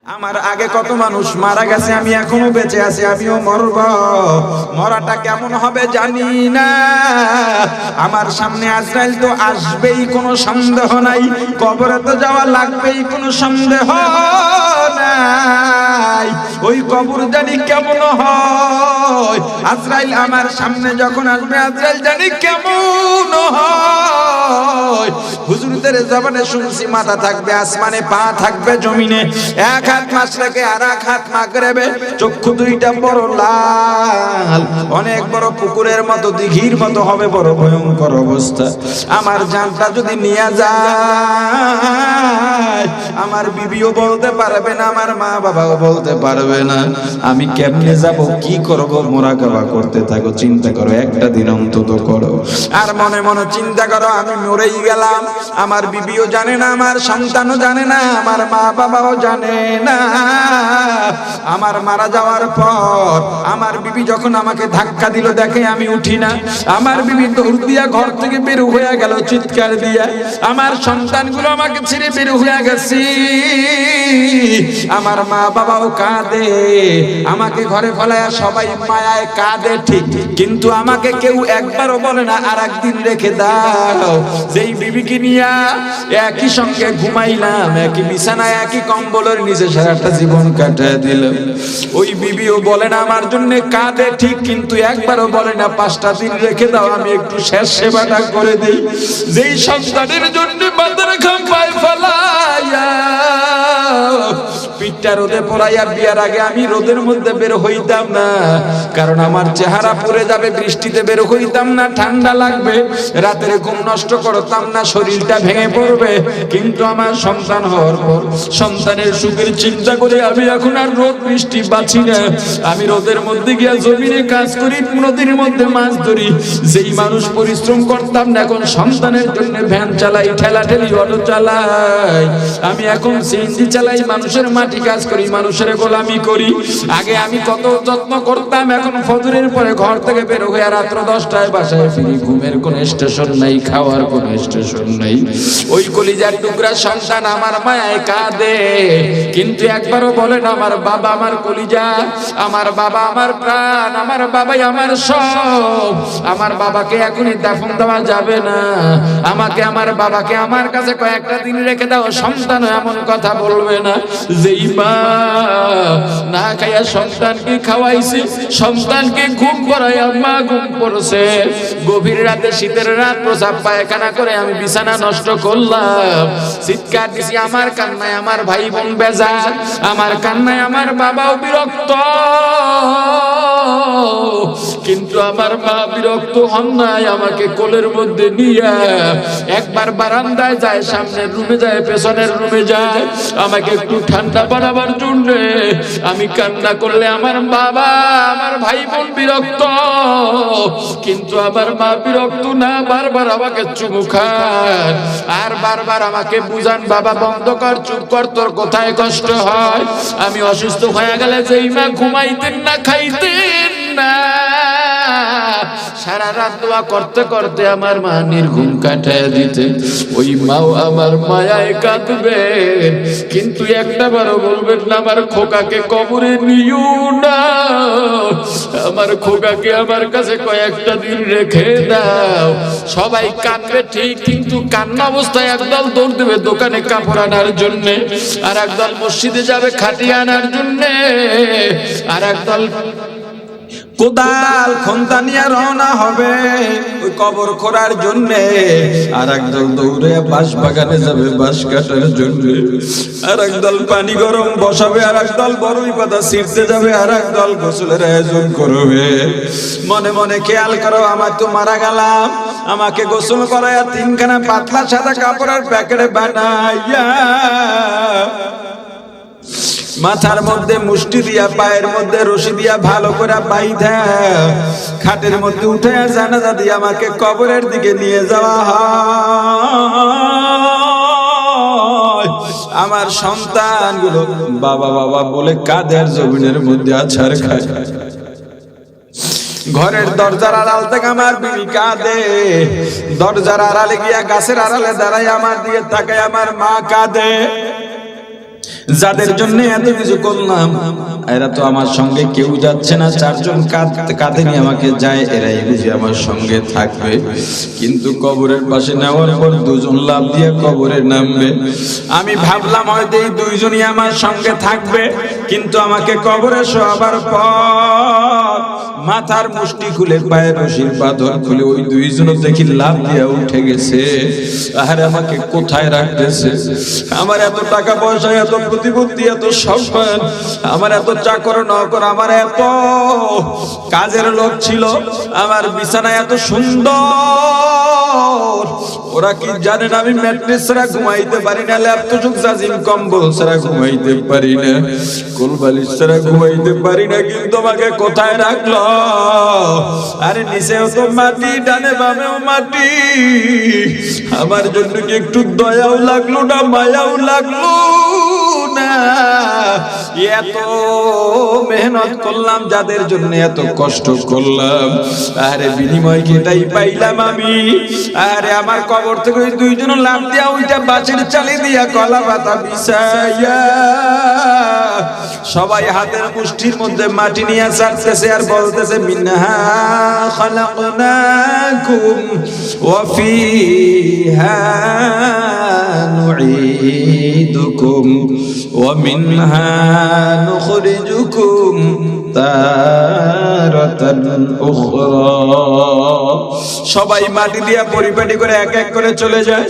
আমার আগে কত মানুষ মারা গেছে, আমি এখনো বেঁচে আছি, আমিও মরব। মরাটা কেমন হবে জানি না। আমার সামনে আজরাইল তো আসবেই, কোনো সন্দেহ নাই। কবরে তো যাওয়া লাগবেই, কোনো সন্দেহ নাই। ওই কবর জানি কেমন হয়। আজরাইল আমার সামনে যখন আসবে, আজরাইল জানি কেমন হয়। হুজুরদের জবানে শুনছি মাথা থাকবে আসমানে, পা থাকবে জমিনে, এক হাত মাশরিকে আর এক হাত মাগরিবে, চক্ষু দুইটা বড় লাল, অনেক বড় পুকুরের মতো, দিঘির মতো হবে, বড় ভয়ঙ্কর অবস্থা। আমার জানটা যদি নিয়ে যায়, আমার বিবিও বলতে পারবে না, আমার মা বাবাও বলতে পারবে না। আমি কেমনে যাব, কি করব? মোরাকাবা করতে থাকো, চিন্তা করো, একটা দিন অন্তত করো। আর মনে মনে চিন্তা করো, আমি মরেই গেলাম, আমার বিবিও জানে না, আমার সন্তানও জানে না, আমার মা বাবাও জানে না। আমার মারা যাওয়ার পর আমার বিবি যখন আমাকে ধাক্কা দিল, দেখে আমি উঠি না, আমার বিবি দৌড় দিয়া ঘর থেকে বের হয়ে গেল চিৎকার দিয়া। আমার সন্তানগুলো আমাকে ছেড়ে বের হয়ে গেছে। আমার মা বাবাও কাঁদে, আমাকে ঘরে ফেলায় সবাই মায়ায় কাঁদে ঠিক, কিন্তু আমাকে কেউ একবারও বলে না আর একদিন রেখে দাও। যেই বিবিকে নিয়ে একই সঙ্গে ঘুমাইলাম, একই বিছানায়, একই কম্বলের নিচে সারাটা জীবন কাটায় দিলাম, ওই বিবিও বলে না আমার জন্য কাঁদে ঠিক, কিন্তু একবারও বলে না 5টা দিন রেখে দাও, আমি একটু শেষ সেবাটা করে দেই। যেই সন্তানের জন্য মাথার ঘাম পায় ফেলাইয়া পিঠটা রোদে পড়াইয়া বিয়ার আগে আমি রোদের মধ্যে বের হইতাম না, কারণ আমার চেহারা পুড়ে যাবে, বৃষ্টিতে বের হইতাম না, ঠান্ডা লাগবে, রাতের ঘুম নষ্ট করতাম না, শরীরটা ভেঙে পড়বে। কিন্তু আমার সন্তান হওয়ার পর সন্তানের সুখের চিন্তা করে আমি এখন আর রোদ বৃষ্টি বাঁচি না। আমি রোদের মধ্যে গিয়া জমিনে কাজ করি, নদীর মধ্যে মাছ ধরি। যেই মানুষ পরিশ্রম করতাম না, এখন সন্তানের জন্য ভ্যান চালাই, ঠেলা ঠেলি, অটো চালাই। আমি এখন সিএনজি চালাই, মানুষের মাটি কাজ করি, মানুষের গোলামি করি। আগে আমি কত যত্ন করতাম, এখন ফজরের পরে ঘর থেকে বের হয়ে রাত্র 10টায় বাসায় ফিরি। ঘুমের কোনো স্টেশন নাই, খাওয়ার কোনো স্টেশন নাই। ওই কলিজার টুকরা সন্তান আমার মায়ায় কাঁদে, কিন্তু একবারও বলে না আমার বাবা আমার কলিজা, আমার বাবা আমার প্রাণ, আমার বাবাই আমার সব। আমার বাবাকে এখনই দাফন দেওয়া যাবে না, আমাকে আমার বাবাকে আমার কাছে কয়েকটা দিন রেখে দাও। সন্তান এমন কথা বলবে না। যেই মা না খাইয়া সন্তানকে খাওয়াইছে, সন্তানকে ঘুম পড়াইয়া মা ঘুম পড়ছে, গভীর রাতে শীতের রাত প্রসাব পায়খানা করে আমি বিছানা নষ্ট করলাম, চিৎকার দিছি, আমার কান্নায় আমার ভাই বোন বেজার, আমার কান্নায় আমার বাবাও বিরক্ত, কিন্তু আমার মা বিরক্ত হন নাই। আমাকে কোলের মধ্যে নিয়ে একবার বারান্দায় যায়, সামনের রুমে যায়, পেছনের রুমে যায়, আমাকে একটু ঠান্ডা বানাবার জন্য। আমি কান্না করলে আমার বাবা আমার ভাই বোন বিরক্ত, কিন্তু আমার মা বিরক্ত না, বারবার আমাকে চুমু খান আর বারবার আমাকে বুঝান, বাবা বন্ধ কর, চুপ কর, তোর কোথায় কষ্ট হয়। আমি অসুস্থ হয়ে গেলে যেই মা ঘুমাইতেন না, খাইতেন না, সারা রাত দোয়া করতে করতে আমার মা নির্ঘুম কাটায় দিতে, ওই মাও আমার মায়ায় কাঁদবে, কিন্তু একটা বারও বলবেন না আমার খোকাকে কবরে নিও না, আমার খোকাকে আমার কাছে কয়েকটা দিন রেখে দাও। সবাই কাঁদবে ঠিক, কিন্তু কান্না অবস্থায় একদল দৌড় দেবে দোকানে কাপড় আনার জন্য, আর একদল মসজিদে যাবে খাটিয়া আনার জন্য, আর একদল কোদাল খন্তা নিয়ে রওনা হবে ওই কবর খোঁড়ার জন্য, আর একদল দৌড়ে বাঁশ বাগানে যাবে বাঁশ কাটার জন্য, আর একদল পানি গরম বসাবে, আর একদল বড়ই পাতা ছিঁড়তে যাবে, আর একদল গোসলের আয়োজন করবে। মনে মনে খেয়াল করো, আমার তো মারা গেলাম, আমাকে গোসল করায়া 3খানা পাতলা সাদা কাপড়ের প্যাকেটে বানাইয়া মাথার মধ্যে মুষ্টি দিয়া, পায়ের মধ্যে রশি দিয়া ভালো করে বাইধা খাটের মধ্যে উঠে জানাজা দিয়ে আমাকে কবরের দিকে নিয়ে যাওয়া হয়। আমার সন্তানগুলো বাবা বাবা বলে কাদের জমিনের মধ্যে আছাড় খায়। ঘরের দরজার আড়াল থেকে আমার বিবি কাঁদে, দরজার আড়ালে গিয়া গাছের আড়ালে দাঁড়ায় আমার দিয়ে তাকায় আমার মা কাঁদে। যাদের জন্য এত কিছু করলাম, এরা তো আমার সঙ্গে কেউ যাচ্ছে না, চারজন কাঁধে নিয়ে আমাকে যায়, এরাই বুঝি আমার সঙ্গে থাকবে। কিন্তু কবরের পাশে নেওয়ার পর দুজন লাফ দিয়ে কবরে নামবে। আমি ভাবলাম হয়তো এই দুইজনই আমার সঙ্গে থাকবে, কিন্তু আমাকে কবরে শোয়াবার পর মাথার মুষ্টি খুলে পায়ের রশির বাঁধন খুলে ওই দুইজন দেখি লাফ দিয়ে উঠে গেছে। আর আমাকে কোথায় রাখতেছে? আমার এত টাকা পয়সা, এত প্রতিপত্তি, এত সম্মান, আমার এত চাকর নকর, আমার এত কাজের লোক ছিল, আমার বিছানা এত সুন্দর। ওরা কি জানেন আমি ম্যাট্রেস ছাড়া ঘুমাইতে পারি না, ল্যাপটপ জাজিম কম্বল ছাড়া ঘুমাইতে পারি না, কোলবালিশ ছাড়া ঘুমাইতে পারি না, কিন্তু আমাকে কোথায় রাখলো? আরে নিচেও তো মাটি, ডানে বামেও মাটি। আমার জন্য কি একটু দয়াও লাগলো না, মায়াও লাগলো না? এত মেহনত করলাম, যাদের জন্য এত কষ্ট করলাম, আরে বিনিময় কি এটাই পাইলাম আমি? আরে আমার কবর থেকে ওই দুইজন লাফ দিয়া ওইটা বাঁশের চালি দিয়া কলা পাতা বিছাইয়া সবাই হাতের মুষ্টির মধ্যে মাটি নিয়ে চাটতেছে আর বলতেছে মিনহা খালাকনাকুম ওয়া ফিহা নুঈদুকুম ওয়া মিনহা নুখরিজুকুম তারাতান উখরা। সবাই মাটি দিয়া পরিপাটি করে এক এক করে চলে যায়।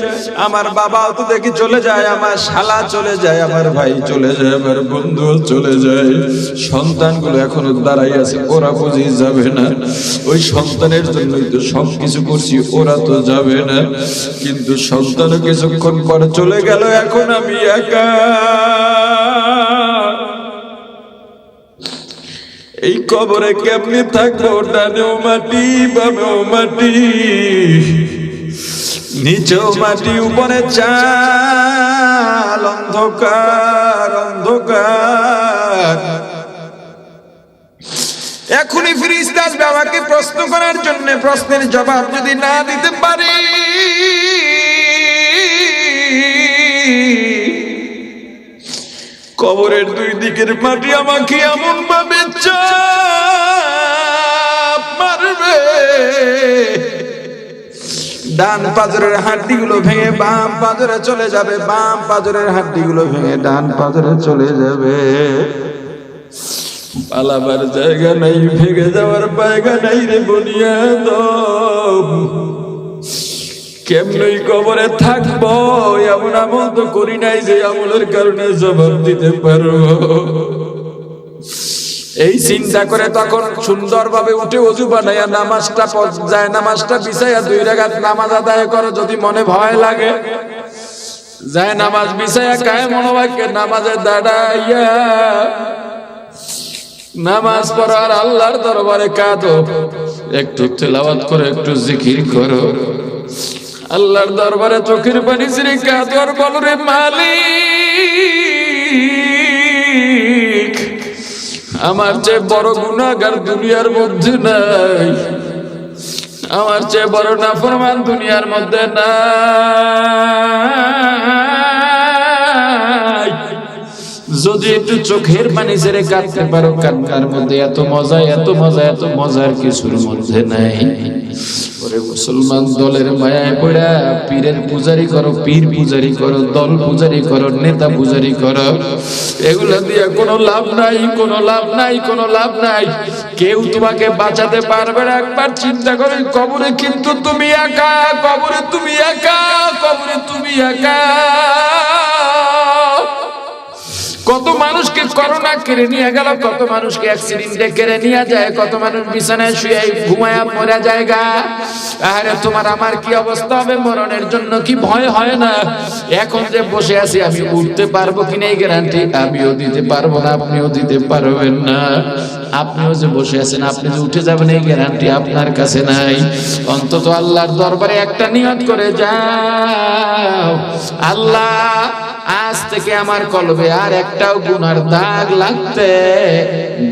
আমার বাবাও তো দেখি চলে যায়, আমার শালা চলে যায়, আমার ভাই চলে যায়, আমার বন্ধু চলে যায়। সন্তানগুলো এখনো দাঁড়াই আছে, ওরা বুঝি যাবে না। ওই সন্তানের জন্যই তো সবকিছু করছি, ওরা তো যাবে না। কিন্তু সন্তানও কিছুক্ষণ পরে চলে গেল, এখন আমি একা। এই কবরে কেমনি থাকবো? ডানেও মাটি, বামেও মাটি, নিচেও মাটি, উপরে চাল, অন্ধকার অন্ধকার। এখনই ফেরেশতা আসবে আমাকে প্রশ্ন করার জন্য। প্রশ্নের জবাব যদি না দিতে পারি, কবরের দুই দিকের মাটি আমাকে এমন ভাবে চাপ মারবে, ডান পাজরের হাড্ডিগুলো ভেঙে বাম পাজরে চলে যাবে, বাম পাজরের হাড্ডিগুলো ভেঙে ডান পাজরে চলে যাবে। পালাবার জায়গা নাই, ভেঙে যাওয়ার জায়গা নাই রে বুনিয়াদম। কেমনই কবরে থাকবো? এমন আমল তো করি নাই যে আমলের কারণে জবাব দিতে পারবো। এই চিন্তা করে তখন সুন্দরভাবে উঠে ওযু বানাইয়া নামাজটা যায়, নামাজটা বিছাইয়া 2 রাকাত নামাজ আদায় করো। যদি মনে ভয় লাগে, যায় নামাজ বিছাইয়া কায়ে মনোবাক্যে নামাজে দাঁড়াইয়া নামাজ পড়ো আর আল্লাহর দরবারে কাঁদো, একটু তেলাওয়াত করে একটু জিকির করো, আল্লাহর দরবারে চোখের পানি ছেড়ে কাঁদো আর বলো রে মালিক, আমার চেয়ে বড় গুনাহগার দুনিয়ার মধ্যে নাই, আমার চেয়ে বড় নাফরমান দুনিয়ার মধ্যে নাই। যদি একটু চোখের পানি ছেড়ে কাঁদতে পারো, কান্নার মধ্যে এত মজা, এত মজা, এত মজার কিছুর মধ্যে নাই। ওরে মুসলমান, দলের মায়ায় পড়া পীরের পূজারি করো, পীর পূজারি করো, দল পূজারি করো, নেতা পূজারি করো, এগুলা দিয়ে কোনো লাভ নাই, কোনো লাভ নাই, কোনো লাভ নাই। কেউ তোমাকে বাঁচাতে পারবে না। একবার চিন্তা করো, কবরে কিন্তু তুমি একা, কবরে তুমি একা, কবরে তুমি একা। কত মানুষকে করোনা কেড়ে নিয়ে গেল, কত মানুষকে অ্যাক্সিডেন্টে কেড়ে নিয়ে যায়, কত মানুষ বিছানায় শুয়ে ঘুমায়া মরা জায়গা। আরে তোমার আমার কি অবস্থা হবে? মরণের জন্য কি ভয় হয় না? এখন যে বসে আছি, আমি উঠতে পারবো কিনা এই গ্যারান্টি আমিও দিতে পারবো না, আপনিও দিতে পারবেন না। আপনিও যে বসে আছেন, আপনি যে উঠে যাবেন এই গ্যারান্টি আপনার কাছে নাই। অন্তত আল্লাহর দরবারে একটা নিয়ত করে যাও, আল্লাহ আজ থেকে আমার কলবে আর একটাও গুনার দাগ লাগতে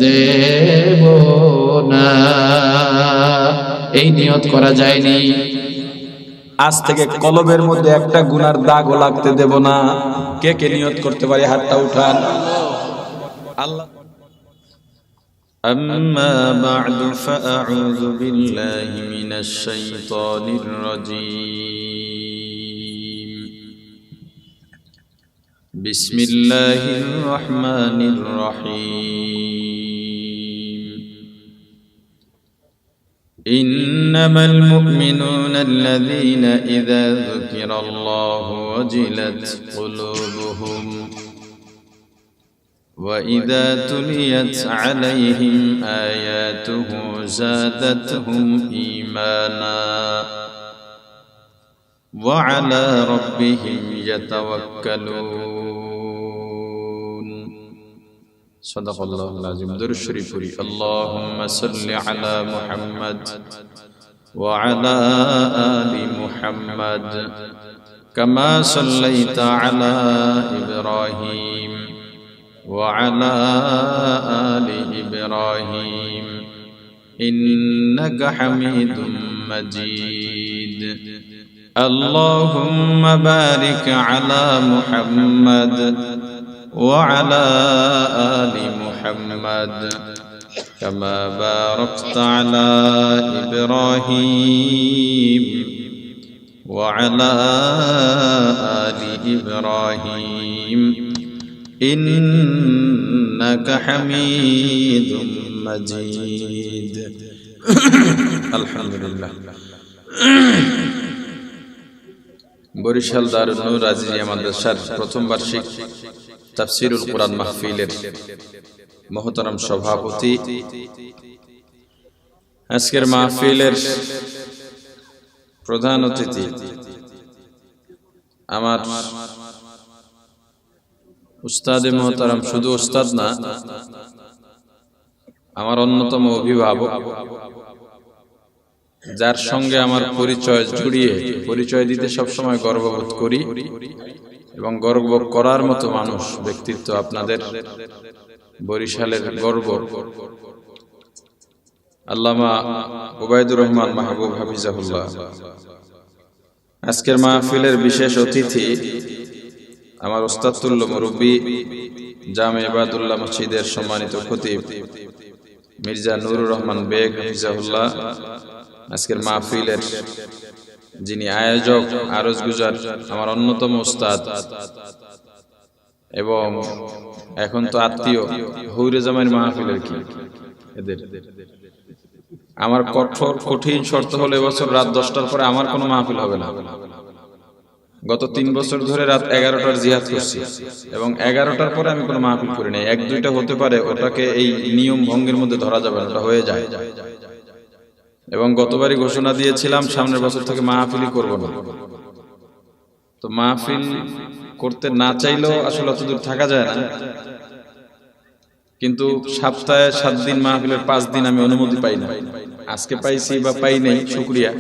দেব না। এই নিয়ত করা যায়নি? আজ থেকে কলবের মধ্যে একটা গুনার দাগও লাগতে দেব না। কে কে নিয়ত করতে পারে হাতটা উঠান। আল্লাহ أما بعد فأعوذ بالله من الشيطان الرجيم بسم الله الرحمن الرحيم إنما المؤمنون الذين إذا ذكر الله وجلت قلوبهم وإذا تليت عليهم آياته زادتهم إيمانا وعلى ربهم يتوكلون صدق الله العظيم. درود شريف পড়ি اللهم صل على محمد وعلى آل محمد كما صليت على إبراهيم وعلى آل إبراهيم إنك حميد مجيد. اللهم بارك على محمد وعلى آل محمد كما باركت على إبراهيم وعلى آل إبراهيم إنك حميد مجيد. الحمد لله. বরিশাল দারুন নূর আজিজিয়া মাদ্রাসার প্রথম বার্ষিক তাফসীরুল কুরআন মাহফিলের মহতারাম সভাপতি, আজকের মাহফিলের প্রধান অতিথি, আমার উস্তাদে মহতারাম, শুধু উস্তাদ না, আমার অন্যতম অভিভাবক, যার সঙ্গে আমার পরিচয় জুড়িয়ে পরিচয় দিতে সবসময় গর্ববোধ করি এবং গর্ব করার মতো মানুষ, ব্যক্তিত্ব, আপনাদের বরিশালের গর্ব, আল্লামা ওবায়দুর রহমান মাহবুব হাফিজাহুল্লাহ। আজকের মাহফিলের বিশেষ অতিথি আমার ওস্তাদতুল্য মুরব্বী, জামে ইবাদুল্লাহ মসজিদের সম্মানিত খতিব মির্জা নুরুর রহমান বেগ হাফিজাহুল্লাহ। আজকের মাহফিলের যিনি আয়োজক, আরজ গুজার, আমার অন্যতম উস্তাদ এবং এখন তো আত্মীয়, হুইরে জামাইর মাহফিলের কি এদের। আমার কঠিন শর্ত হলো এবছর রাত 10টার পরে আমার কোনো মাহফিল হবে না। গত 3 বছর ধরে রাত 11টার জিহাদ করছি এবং 11টার পরে আমি কোনো মাহফিল করি নাই। 1-2টা হতে পারে, ওটাকে এই নিয়ম ভঙ্গের মধ্যে ধরা যাবে না, ওটা হয়ে যায়। এবং গতবারই ঘোষণা দিয়েছিলাম সামনের বছর থেকে মাহফিলই করব না। তো মাহফিল করতে না চাইলেও আসলে অতদূর থাকা যায় না, কিন্তু সপ্তাহে 7 দিন মাহফিলের 5 দিন আমি অনুমতি পাই না। আজকে পাইছি বা পাই নাই, শুকরিয়া।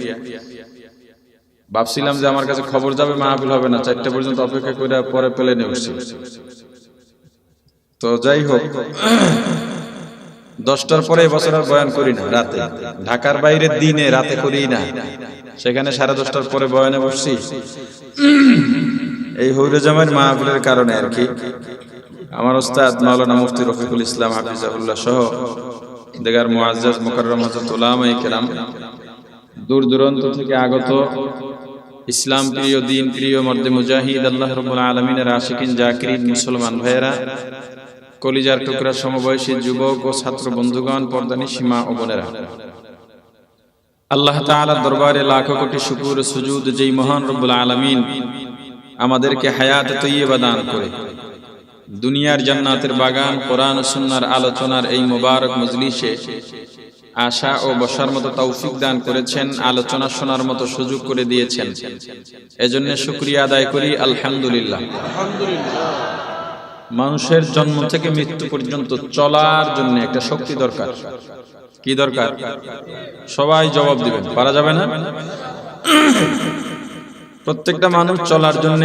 ভাবছিলাম যে আমার কাছে খবর যাবে মাহফিল হবে না, 4টা পর্যন্ত অপেক্ষা করে পরে প্লেনে উঠছি। তো যাই হোক, 10টার পরে এবছর আর বয়ান করি না রাতে। ঢাকার বাইরে দিনে, রাতে করি না। সেখানে 10:30টার পরে বয়ানে বসছি এই হুইরে জামাইর মাহফিলের কারণে আর কি। আমার ওস্তাদ মাওলানা মুফতি রফিকুল ইসলাম হাফিজাহুল্লাহ সহ দেগার মুআজ্জাজ মুকাররম হযরত উলামায়ে কেরাম, দূর দূরান্ত থেকে আগত ইসলাম প্রিয়, দিন প্রিয়, মর্দে মুজাহিদ, আল্লাহ রাব্বুল আলামিনের আশিকিন জাকিরিন মুসলমান ভাইয়েরা, কলিজার টুকরা সমবয়সী যুবক ও ছাত্র বন্ধুগণ, পর্দানিশী মা ও বোনেরা, আল্লাহ তাআলার দরবারে লাখো কোটি শুকর ও সুজুদ যেই মহান রব্বুল আলামিন আমাদেরকে হায়াত তৈয়বা দান করে দুনিয়ার জান্নাতের বাগান কোরআন ও সুন্নাহর আলোচনার এই মোবারক মজলিসে আশা ও বসার মতো তৌফিক দান করেছেন, আলোচনা শোনার মতো সুযোগ করে দিয়েছেন। এজন্য শুকরিয়া আদায় করি, আলহামদুলিল্লাহ। মানুষের জন্ম থেকে মৃত্যু পর্যন্ত চলার জন্য একটা শক্তি দরকার। কি দরকার? সবাই জবাব দিবেন, পারা যাবে না। প্রত্যেকটা মানুষ চলার জন্য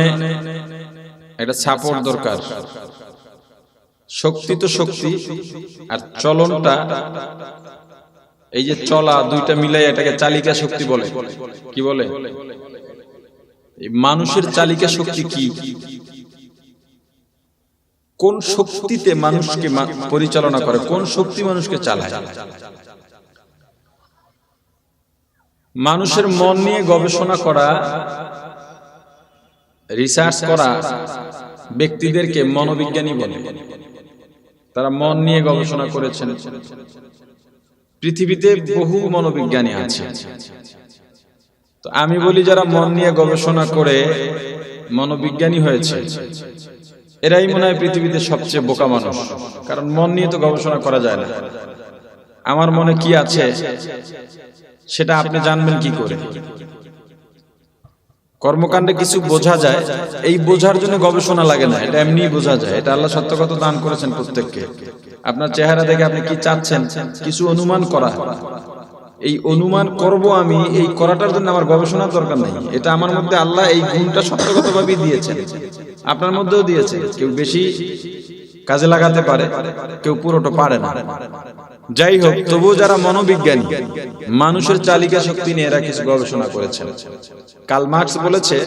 একটা সাপোর্ট দরকার। শক্তি তো শক্তি, আর চলনটা, এই যে চলা, দুইটা মিলাই এটাকে চালিকা শক্তি বলে। কি বলে? এই মানুষের চালিকা শক্তি কি? কোন শক্তিতে মানুষকে পরিচালনা করে? কোন শক্তি মানুষকে চালায়? মানুষের মন নিয়ে গবেষণা করা, রিসার্চ করা ব্যক্তিদেরকে মনোবিজ্ঞানী বলে। তারা মন নিয়ে গবেষণা করেছেন। পৃথিবীতে বহু মনোবিজ্ঞানী আছে। তো আমি বলি, যারা মন নিয়ে গবেষণা করে মনোবিজ্ঞানী হয়েছে, এরাই মনে হয় পৃথিবীতে সবচেয়ে বোকা মানুষ। কারণ মন নিয়ে তো গবেষণা করা যায় না। আমার মনে কি আছে সেটা আপনি জানবেন কি করে? কর্মকাণ্ডে কিছু বোঝা যায়, এই বোঝার জন্য গবেষণা লাগে না, এটা এমনি বোঝা যায়। এটা আল্লাহ সত্য কথা দান করেছেন প্রত্যেককে। আপনার চেহারা দেখে আপনি কি চাচ্ছেন কিছু অনুমান করা, এই অনুমান করব আমি, এই করাটার জন্য আমার গবেষণার দরকার নেই। এটা আমার মধ্যে আল্লাহ এই গুণটা সত্যগতভাবেই দিয়েছেন, আপনার মধ্যেও দিয়েছে। কেউ বেশি কাজে লাগাতে পারে, কেউ পুরোটা পারে না। যাই হোক, তবুও যারা মনোবিজ্ঞানী, মানুষের চালিকা শক্তি নিয়ে এরা কিছু গবেষণা করেছেন। কার্ল মার্কস বলেছে,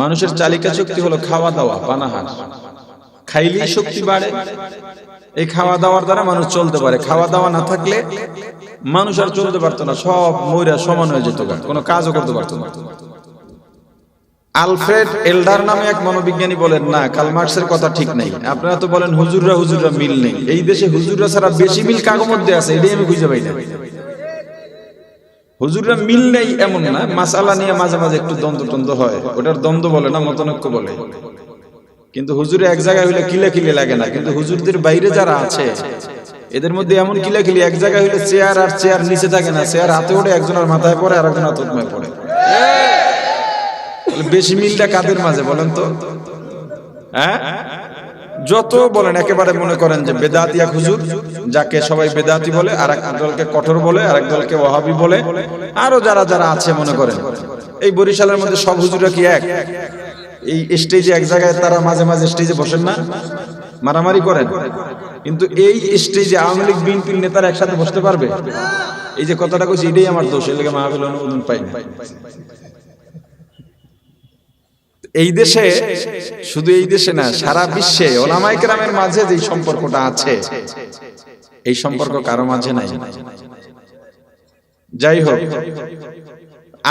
মানুষের চালিকা শক্তি হলো খাওয়া দাওয়া, পানাহার। খাইলেই শক্তি বাড়ে। এই খাওয়া দাওয়ার দ্বারা মানুষ চলতে পারে। খাওয়া দাওয়া না থাকলে মানুষ আর চলতে পারতো না, সব মইরা সমান হয়ে যেত, কোনো কাজও করতে পারতো না। আলফ্রেড এলডার নামে এক মনোবিজ্ঞানী বলেন, না, কার্ল মার্কসের কথা ঠিক নাই। আপনারা তো বলেন হুজুররা মিল নেই। এই দেশে হুজুররা ছাড়া বেশি মিল কাগজের মধ্যে আছে, এটাই আমি খুঁজে পাই না। হুজুররা মিল নেই এমন না, মাসালা নিয়ে মাঝে মাঝে একটু দ্বন্দ্ব হয়, ওটার দ্বন্দ্ব বলে না, মতনৈক্য বলে। কিন্তু হুজুরে এক জায়গায় হইলে কিলাকিলি লাগে না। কিন্তু হুজুরদের বাইরে যারা আছে, এদের মধ্যে এমন কিলাকিলি, এক জায়গায় হইলে চেয়ার আর চেয়ার নিচে থাকে না, চেয়ার হাতে ওঠে, একজনের মাথায় পড়ে আর একজনের হাতমায় পড়ে। বেশি মিলটা কাদের মাঝে বলেন তো? হ্যাঁ, যত বলেন একেবারে মনে করেন যে বেদাতিয়া হুজুর, যাকে সবাই বেদাতি বলে, আর এক দলকে কঠোর বলে, আর এক দলকে ওয়াহাবি বলে, আরো যারা যারা আছে মনে করেন। এই বরিশালের মধ্যে সব হুজুররা কি এক? এই স্টেজে এক জায়গায় তারা মাঝে মাঝে স্টেজে বসেন না, মারামারি করেন। কিন্তু এই স্টেজে আওয়ামী লীগ বিএনপির নেতারা একসাথে বসতে পারবে? এই যে কথাটা কইছি, এটাই আমার দোষ, এর লেগে মাহফিল অনুমোদন পাই না। এই দেশে, শুধু এই দেশে না, সারা বিশ্বে ওলামায়ে কেরামের মাঝে যে সম্পর্কটা আছে, এই সম্পর্ক কারো মাঝে নাই। যাই হোক,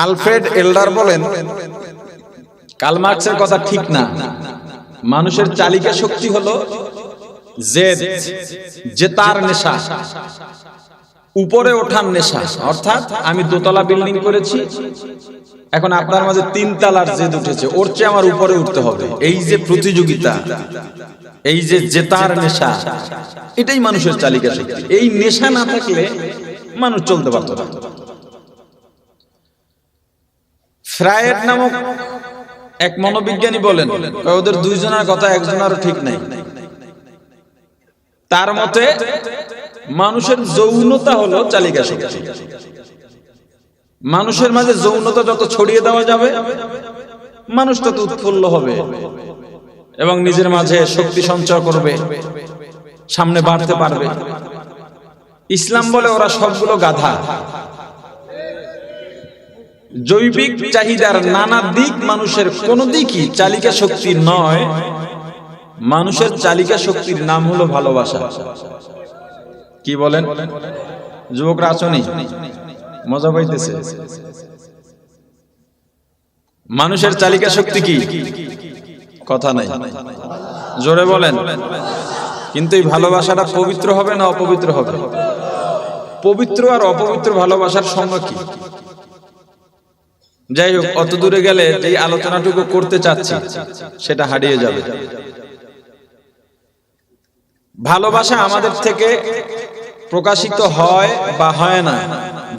আলফ্রেড এলডার বলেন, কার্ল মার্কসের কথা ঠিক না। মানুষের চালিকা শক্তি হলো জেতার নেশা, উপরে ওঠার নেশা। অর্থাৎ আমি দোতলা বিল্ডিং করেছি, এখন আপনার মাঝে 3 তলার জেদ উঠেছে, ওর চেয়ে আমার উপরে উঠতে হবে। এই যে প্রতিযোগিতা, এই যে জেতার নেশা, এটাই মানুষের চালিকা শক্তি। এই নেশা না থাকলে মানুষ চলতে পারত না। ফ্রায়েড নামক এক মনোবিজ্ঞানী বলেন, ওদের দুইজনের কথা একজনেরও ঠিক নাই। তার মতে মানুষের যৌনতা হলো চালিকা শক্তি। মানুষের মাঝে যৌনতা যত ছড়িয়ে দেওয়া যাবে, মানুষ তত উৎফুল্ল হবে এবং নিজের মাঝে শক্তি সঞ্চয় করবে, সামনে বাড়তে পারবে। ইসলাম বলে ওরা সবগুলো গাধা। জৈবিক চাহিদার নানা দিক মানুষের কোন দিকই চালিকা শক্তি নয়। মানুষের চালিকা শক্তির নাম হলো ভালোবাসা। কি বলেন যুবকরা, আছোনি? মজা পাইতেছে? মানুষের চালিকা শক্তি কি? কথা নাই, জোরে বলেন। কিন্তু এই ভালোবাসাটা পবিত্র হবে না অপবিত্র হবে? পবিত্র আর অপবিত্র ভালোবাসার সঙ্গে কি? যাই হোক, অত দূরে গেলে এই আলোচনাটুকু করতে চাচ্ছি, সেটা হারিয়ে যাবে। ভালোবাসা আমাদের থেকে প্রকাশিত হয় বা হয় না,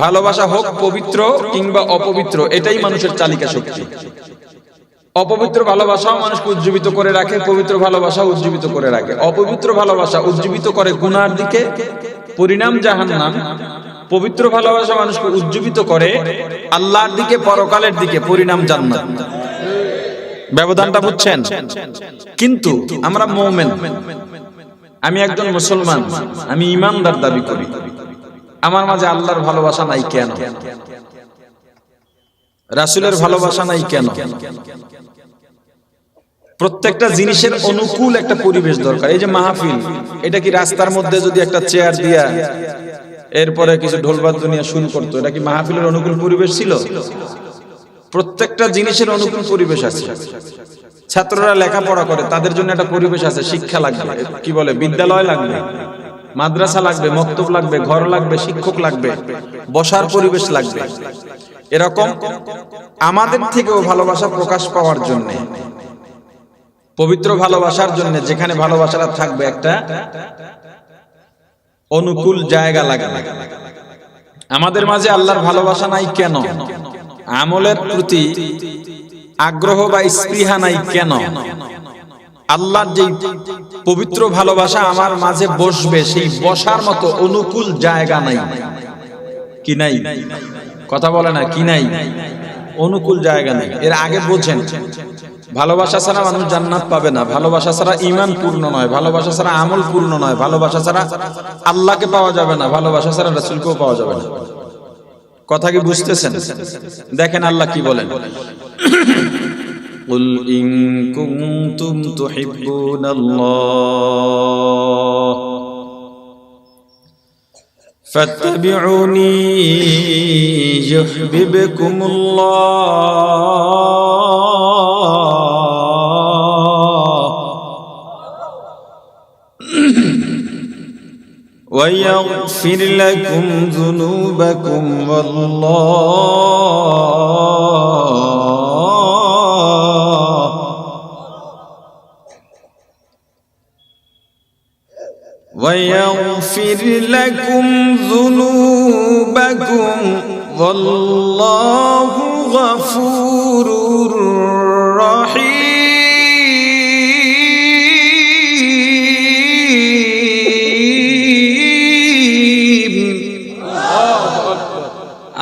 ভালোবাসা হোক পবিত্র কিংবা অপবিত্র, এটাই মানুষের চালিকা শক্তি। অপবিত্র ভালোবাসাও মানুষকে উজ্জীবিত করে রাখে, পবিত্র ভালোবাসা উজ্জীবিত করে রাখে। অপবিত্র ভালোবাসা উজ্জীবিত করে গুনার দিকে, পরিণাম জাহান্নাম। পবিত্র ভালোবাসা মানুষকে উজ্জীবিত করে আল্লাহর দিকে, পরকালের দিকে, পরিণাম জান্নাত। ব্যবধানটা বুঝছেন? কিন্তু আমরা মুমিন, আমি একজন মুসলমান, আমি ঈমানদার দাবি করি, আমার মাঝে আল্লাহর ভালোবাসা নাই কেন? রাসূলের ভালোবাসা নাই কেন? প্রত্যেকটা জিনিসের অনুকূল একটা পরিবেশ দরকার। এই যে মাহফিল, এটা কি রাস্তার মধ্যে যদি একটা চেয়ার দিয়া এরপরে কিছু ঢোলবাদ্য শুরু করতো, এটা কি মাহফিলের অনুকূল পরিবেশ ছিল? প্রত্যেকটা জিনিসের অনুকূল পরিবেশ আছে। ছাত্ররা লেখাপড়া করে, তাদের জন্য একটা পরিবেশ আছে। শিক্ষা লাগবে, কি বলে, বিদ্যালয় লাগবে, মাদ্রাসা লাগবে, মক্তব লাগবে, ঘর লাগবে, শিক্ষক লাগবে, বসার পরিবেশ লাগবে। এরকম আমাদের থেকেও ভালোবাসা প্রকাশ পাওয়ার জন্য, পবিত্র ভালোবাসার জন্য, যেখানে ভালোবাসাটা থাকবে একটা অনুকূল জায়গা লাগবে। আমাদের মাঝে আল্লাহর ভালোবাসা নাই কেন? আমলের প্রতি আগ্রহ বা স্পৃহা নাই কেন? আল্লাহর যে পবিত্র ভালোবাসা আমার মাঝে বসবে, সেই বসার মতো অনুকূল জায়গা নাই। কি নাই? কথা বলে না, কি নাই? অনুকূল জায়গা নেই। এর আগে বোঝেন, ভালোবাসা ছাড়া মানুষ জান্নাত পাবে না, ভালোবাসা ছাড়া ঈমান পূর্ণ নয়, ভালোবাসা ছাড়া আমল পূর্ণ নয়, ভালোবাসা ছাড়া আল্লাহকে পাওয়া যাবে না, ভালোবাসা ছাড়া রাসূলকেও পাওয়া যাবে না। কথা কি বুঝতেছেন? দেখেন আল্লাহ কি বলেন, কুল ইন কুনতুম তুহিব্বুনাল্লাহ ফাত্তাবিউনি ইউহিব্বুকুমুল্লাহ ওয়া ইয়াগফির লাকুম যুনুবাকুম ওয়াল্লাহু গফুরুর রহিম।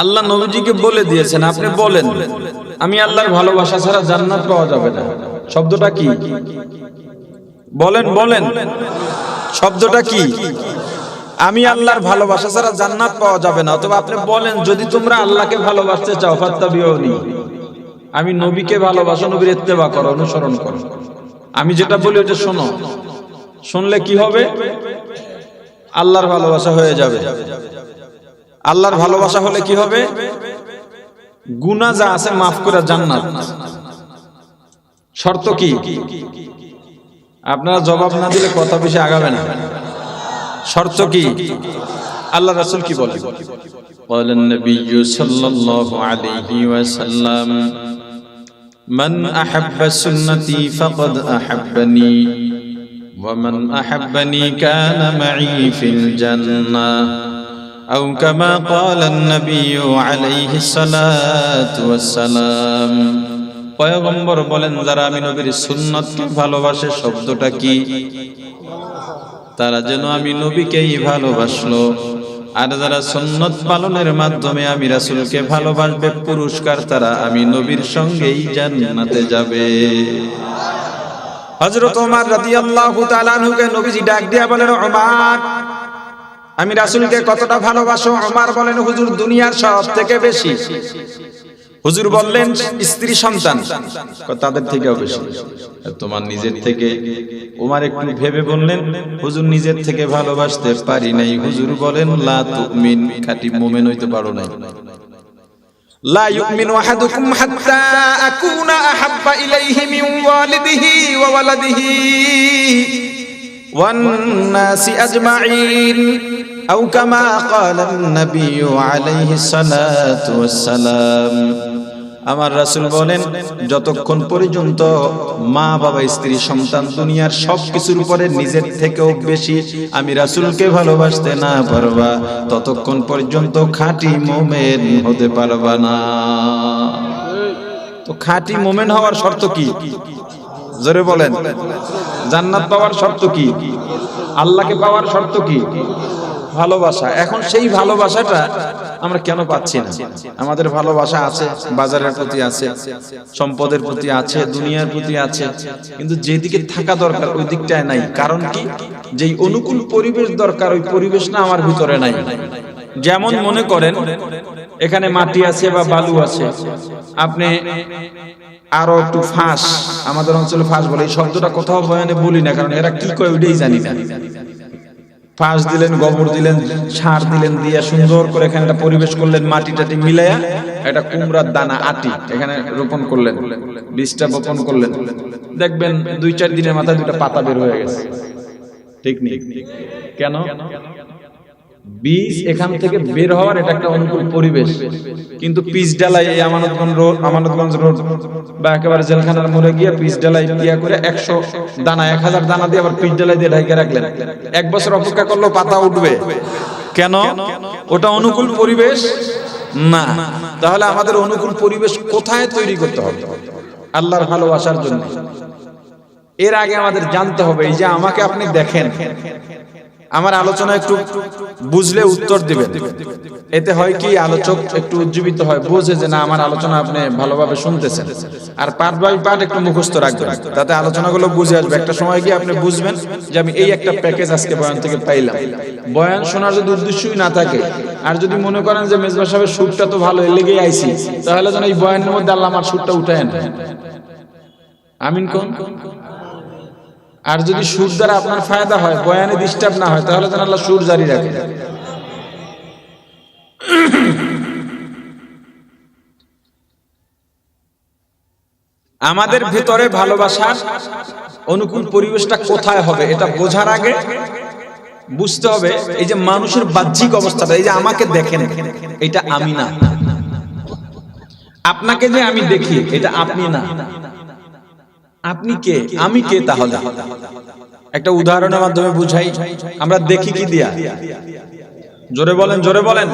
আল্লাহ নবীজিকে বলে দিয়েছেন, আপনি বলেন আমি আল্লাহর ভালোবাসা ছাড়া জান্নাত পাওয়া যাবে না। শব্দটা কি? বলেন বলেন, শব্দটা কি? আমি আল্লাহর ভালোবাসা ছাড়া জান্নাত পাওয়া যাবে না। অথবা আপনি বলেন, যদি তোমরা আল্লাহকে ভালোবাসতে চাও ফাত্তাবিউনি, আমি নবীকে ভালোবাসো, নবীর ইত্তেবা করো, অনুসরণ করো। আমি যেটা বলি ওটা শোনো, শুনলে কি হবে? আল্লাহর ভালোবাসা হয়ে যাবে। আল্লাহর ভালোবাসা হলে কি হবে? গুনাহ যা আছে মাফ করে জান্নাত। শর্ত কি? আপনারা জবাব না দিলে কথা বেশি আগাবে না। শর্ত কি? আল্লাহ রাসূল কি বলেন? قال النبي صلى الله عليه وسلم من أحب سنتي فقد أحبني ومن أحبني كان معي في الجنة أو كما قال النبي عليه الصلاة والسلام। পয়গম্বর বলেন, যারা আমি নবীর সুন্নতকে ভালোবাসে, শব্দটা কি? তারা যেন আমি নবীকেই ভালোবাসলো। আর যারা সুন্নত পালনের মাধ্যমে আমি রাসূলকে ভালোবাসবে, পুরস্কার তারা আমি নবীর সঙ্গেই জান্নাতে যাবে। হযরত ওমর রাদিয়াল্লাহু তাআলা আনহুকে নবীজি ডাক দিয়া বলেন, ওমর আমি রাসূলকে কতটা ভালোবাসো? ওমর বলেন, হুজুর দুনিয়ার সব থেকে বেশি। হুজুর বললেন, স্ত্রী সন্তান তাদের থেকেও বেশি। তোমার নিজের থেকে? ওমর একটু ভেবে বললেন, হুজুর নিজের থেকে ভালোবাসতে পারি নাই। হুজুর বলেন, লা তুমিন, খাঁটি মুমিন হইতে পারো নাই। লা ইউমিনু আহাদুকুম হাত্তা আকুনা আহাব্বা ইলাইহি মিন ওয়ালিদিহি ওয়া ওয়ালাদিহি ওয়ান নাসি আজমাইন আও কামা ক্বালা an-নাবী আলাইহিস সালাতু ওয়াস সালাম। আমার রাসূল বলেন, যতক্ষণ পর্যন্ত মা বাবা স্ত্রী সন্তান দুনিয়ার সবকিছুর উপরে নিজের থেকেও বেশি আমি রাসূলকে ভালোবাসতে না পারবা, ততক্ষণ পর্যন্ত খাঁটি মুমিন হতে পারবা না। তো খাঁটি মুমিন হওয়ার শর্ত কি? জোরে বলেন। জান্নাত পাওয়ার শর্ত কি? আল্লাহকে পাওয়ার শর্ত কি? ভালোবাসা। এখন সেই ভালোবাসাটা আমরা কেন পাচ্ছি না? আমাদের ভালোবাসা আছে, বাজারের প্রতি আছে, সম্পদের প্রতি আছে, দুনিয়ার প্রতি আছে, কিন্তু যেদিকে থাকা দরকার ওই দিকটায় নাই। কারণ কি? যেই অনুকূল পরিবেশ দরকার ওই পরিবেশ না আমার ভিতরে নাই। যেমন মনে করেন এখানে মাটি আছে বা বালু আছে, আপনি আরো একটু ফাঁস, আমাদের অঞ্চলে ফাঁস বলে, এই শব্দটা কোথাও বয়ানে বলি না, কারণ এরা কি কয় ওইটাই জানি না। ফাঁস দিলেন, গোবর দিলেন, সার দিলেন, দিয়ে সুন্দর করে এখানে একটা পরিবেশ করলেন, মাটি টাটি মিলাইয়া একটা কুমড়ার দানা আটি এখানে রোপণ করলেন, বীজটা বপন করলেন, দেখবেন 2-4 দিনের মাথায় 2টা পাতা বের হয়ে গেছে। ঠিক নেই? কেন? বীজ এখান থেকে বের হওয়ার এটা একটা অনুকূল পরিবেশ। কিন্তু পিচ ডালাই এই আমানতগঞ্জ রোড বা একেবারে জেলখানার মোড়ে গিয়ে পিচ ডালাই দিয়া করে 100 দানা 1000 দানা দিয়ে আবার পিচ ডালাই দিয়ে ঢাইকা রাখলেন, 1 বছর অপেক্ষা করলেও পাতা উঠবে। কেন? ওটা অনুকূল পরিবেশ না। তাহলে আমাদের অনুকূল পরিবেশ কোথায় তৈরি করতে হবে? আল্লাহর ভালোবাসার জন্য। এর আগে আমাদের জানতে হবে, এই যে আমাকে আপনি দেখেন, আমার আলোচনা একটু বুঝলে উত্তর দিবেন, এতে হয় কি আলোচক একটু উজ্জীবিত হয়, বোঝে যে না আমার আলোচনা আপনি ভালোভাবে শুনতেছেন। আর পার্ট বাই পার্ট একটু মুখস্থ রাখবেন, তাতে আলোচনাগুলো বুঝে আসবে। একটা সময় গিয়ে আপনি বুঝবেন যে আমি এই একটা প্যাকেজ আজকে বয়ান থেকে পাইলাম। বয়ান শোনার যদি উদ্দেশ্যই না থাকে, আর যদি মনে করেন যে মেজবা সাহেবের সুরটা তো ভালো, এর লেগেই আইছি, তাহলে যেন এই বয়ানের মধ্যে আল্লাহ আমার সুরটা উঠায় না। আমিন কোন? আর যদি সুর দ্বারা আপনার ফায়দা হয়, বয়ানে ডিস্টার্ব না হয়, তাহলে যেন আল্লাহ সুর জারি রাখে। আমাদের ভেতরে ভালোবাসার অনুকূল পরিবেশটা কোথায় হবে এটা বোঝার আগে বুঝতে হবে এই যে মানুষের বাহ্যিক অবস্থাটা, এই যে আমাকে দেখেন, এটা আমি না। আপনাকে যে আমি দেখি, এটা আপনি না। আপনি কে? আমি কে? তাহলে একটা উদাহরণের মাধ্যমে বুঝাই। আমরা দেখি কি দিয়া? জোরে বলেন, জোরে বলেন।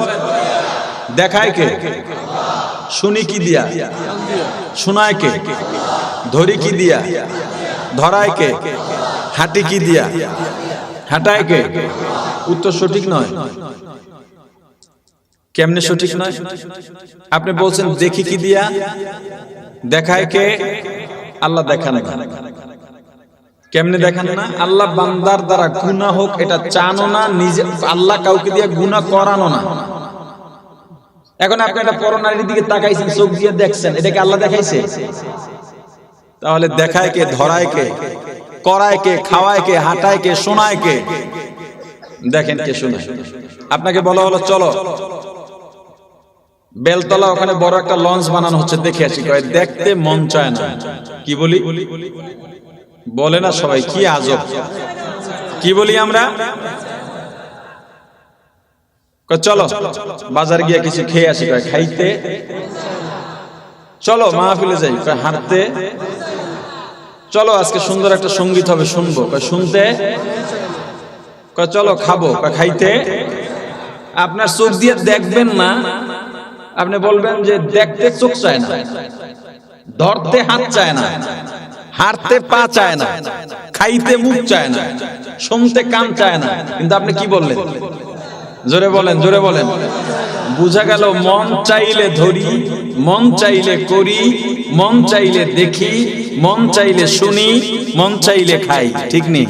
দেখায় কে? শুনি কি দিয়া? শোনায় কে? ধরি কি দিয়া? ধরায় কে? হাঁটি কি দিয়া? হাঁটায় কে? উত্তর সঠিক নয়। কেমনে সঠিক নয়? আপনি বলছেন দেখি কি দিয়া? দেখায় কে? আল্লাহ দেখান না। কেমনে দেখান না? আল্লাহ বান্দার দ্বারা গুনাহ হোক এটা চানো না, নিজে আল্লাহ কাউকে দিয়ে গুনাহ করানো না। এখন আপনি একটা পরনারীর দিকে তাকাইছেন, চোখ দিয়ে দেখছেন, এটাকে আল্লাহ দেখাইছে? তাহলে দেখায় কে? ধরায় কে? করায় কে? খাওয়ায় কে? হাঁটায় কে? শোনায় কে? দেখেন কে শোনায়? আপনাকে বলা হলো চলো বেলতলা, ওখানে বড় একটা লঞ্চ বানানো হচ্ছে, দেখে আসি। কয় দেখতে মন চায় না। কি বলি? বলে না সবাই, কি আজব। কি বলি আমরা? চলো বাজার গিয়ে কিছু খেয়ে আসি। কয় খাইতে। চলো মাহফিলে যাই। কয় হাঁটতে। চলো আজকে সুন্দর একটা সঙ্গীত হবে, শুনবো। কয় শুনতে। কয় চলো খাবো। কয় খাইতে। আপনার চোখ দিয়ে দেখবেন না, আপনি বলবেন যে দেখতে চোখ চায় না, ধরতে হাত চায় না, হাঁটতে পা চায় না, খাইতে মুখ চায় না, শুনতে কান চায় না, কিন্তু আপনি কি বললেন? জোরে বলেন, জোরে বলেন। বুঝা গেল মন চাইলে ধরি, মন চাইলে করি, মন চাইলে দেখি, মন চাইলে শুনি, মন চাইলে খাই। ঠিক নেই?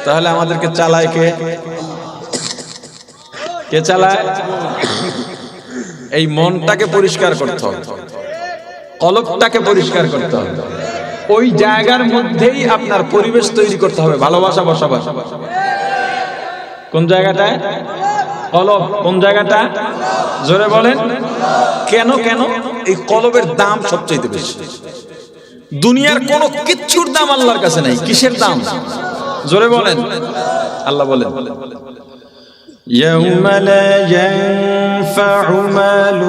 তাহলে আমাদেরকে চালায় কে? কে চালায়? এই মনটাকে পরিষ্কার করতে হবে, কলবটাকে পরিষ্কার করতে হবে। ওই জায়গার মধ্যেই আপনার পরিবেশ তৈরি করতে হবে, ভালোবাসা বসাবার। কোন জায়গাটায়? কলব। কোন জায়গাটা? জোরে বলেন। কেন? কেন? এই কলবের দাম সবচেয়ে বেশি। দুনিয়ার কোন কিচ্ছুর দাম আল্লাহর কাছে নাই। কিসের দাম? জোরে বলেন। আল্লাহ বলেন يوم لا ينفع مال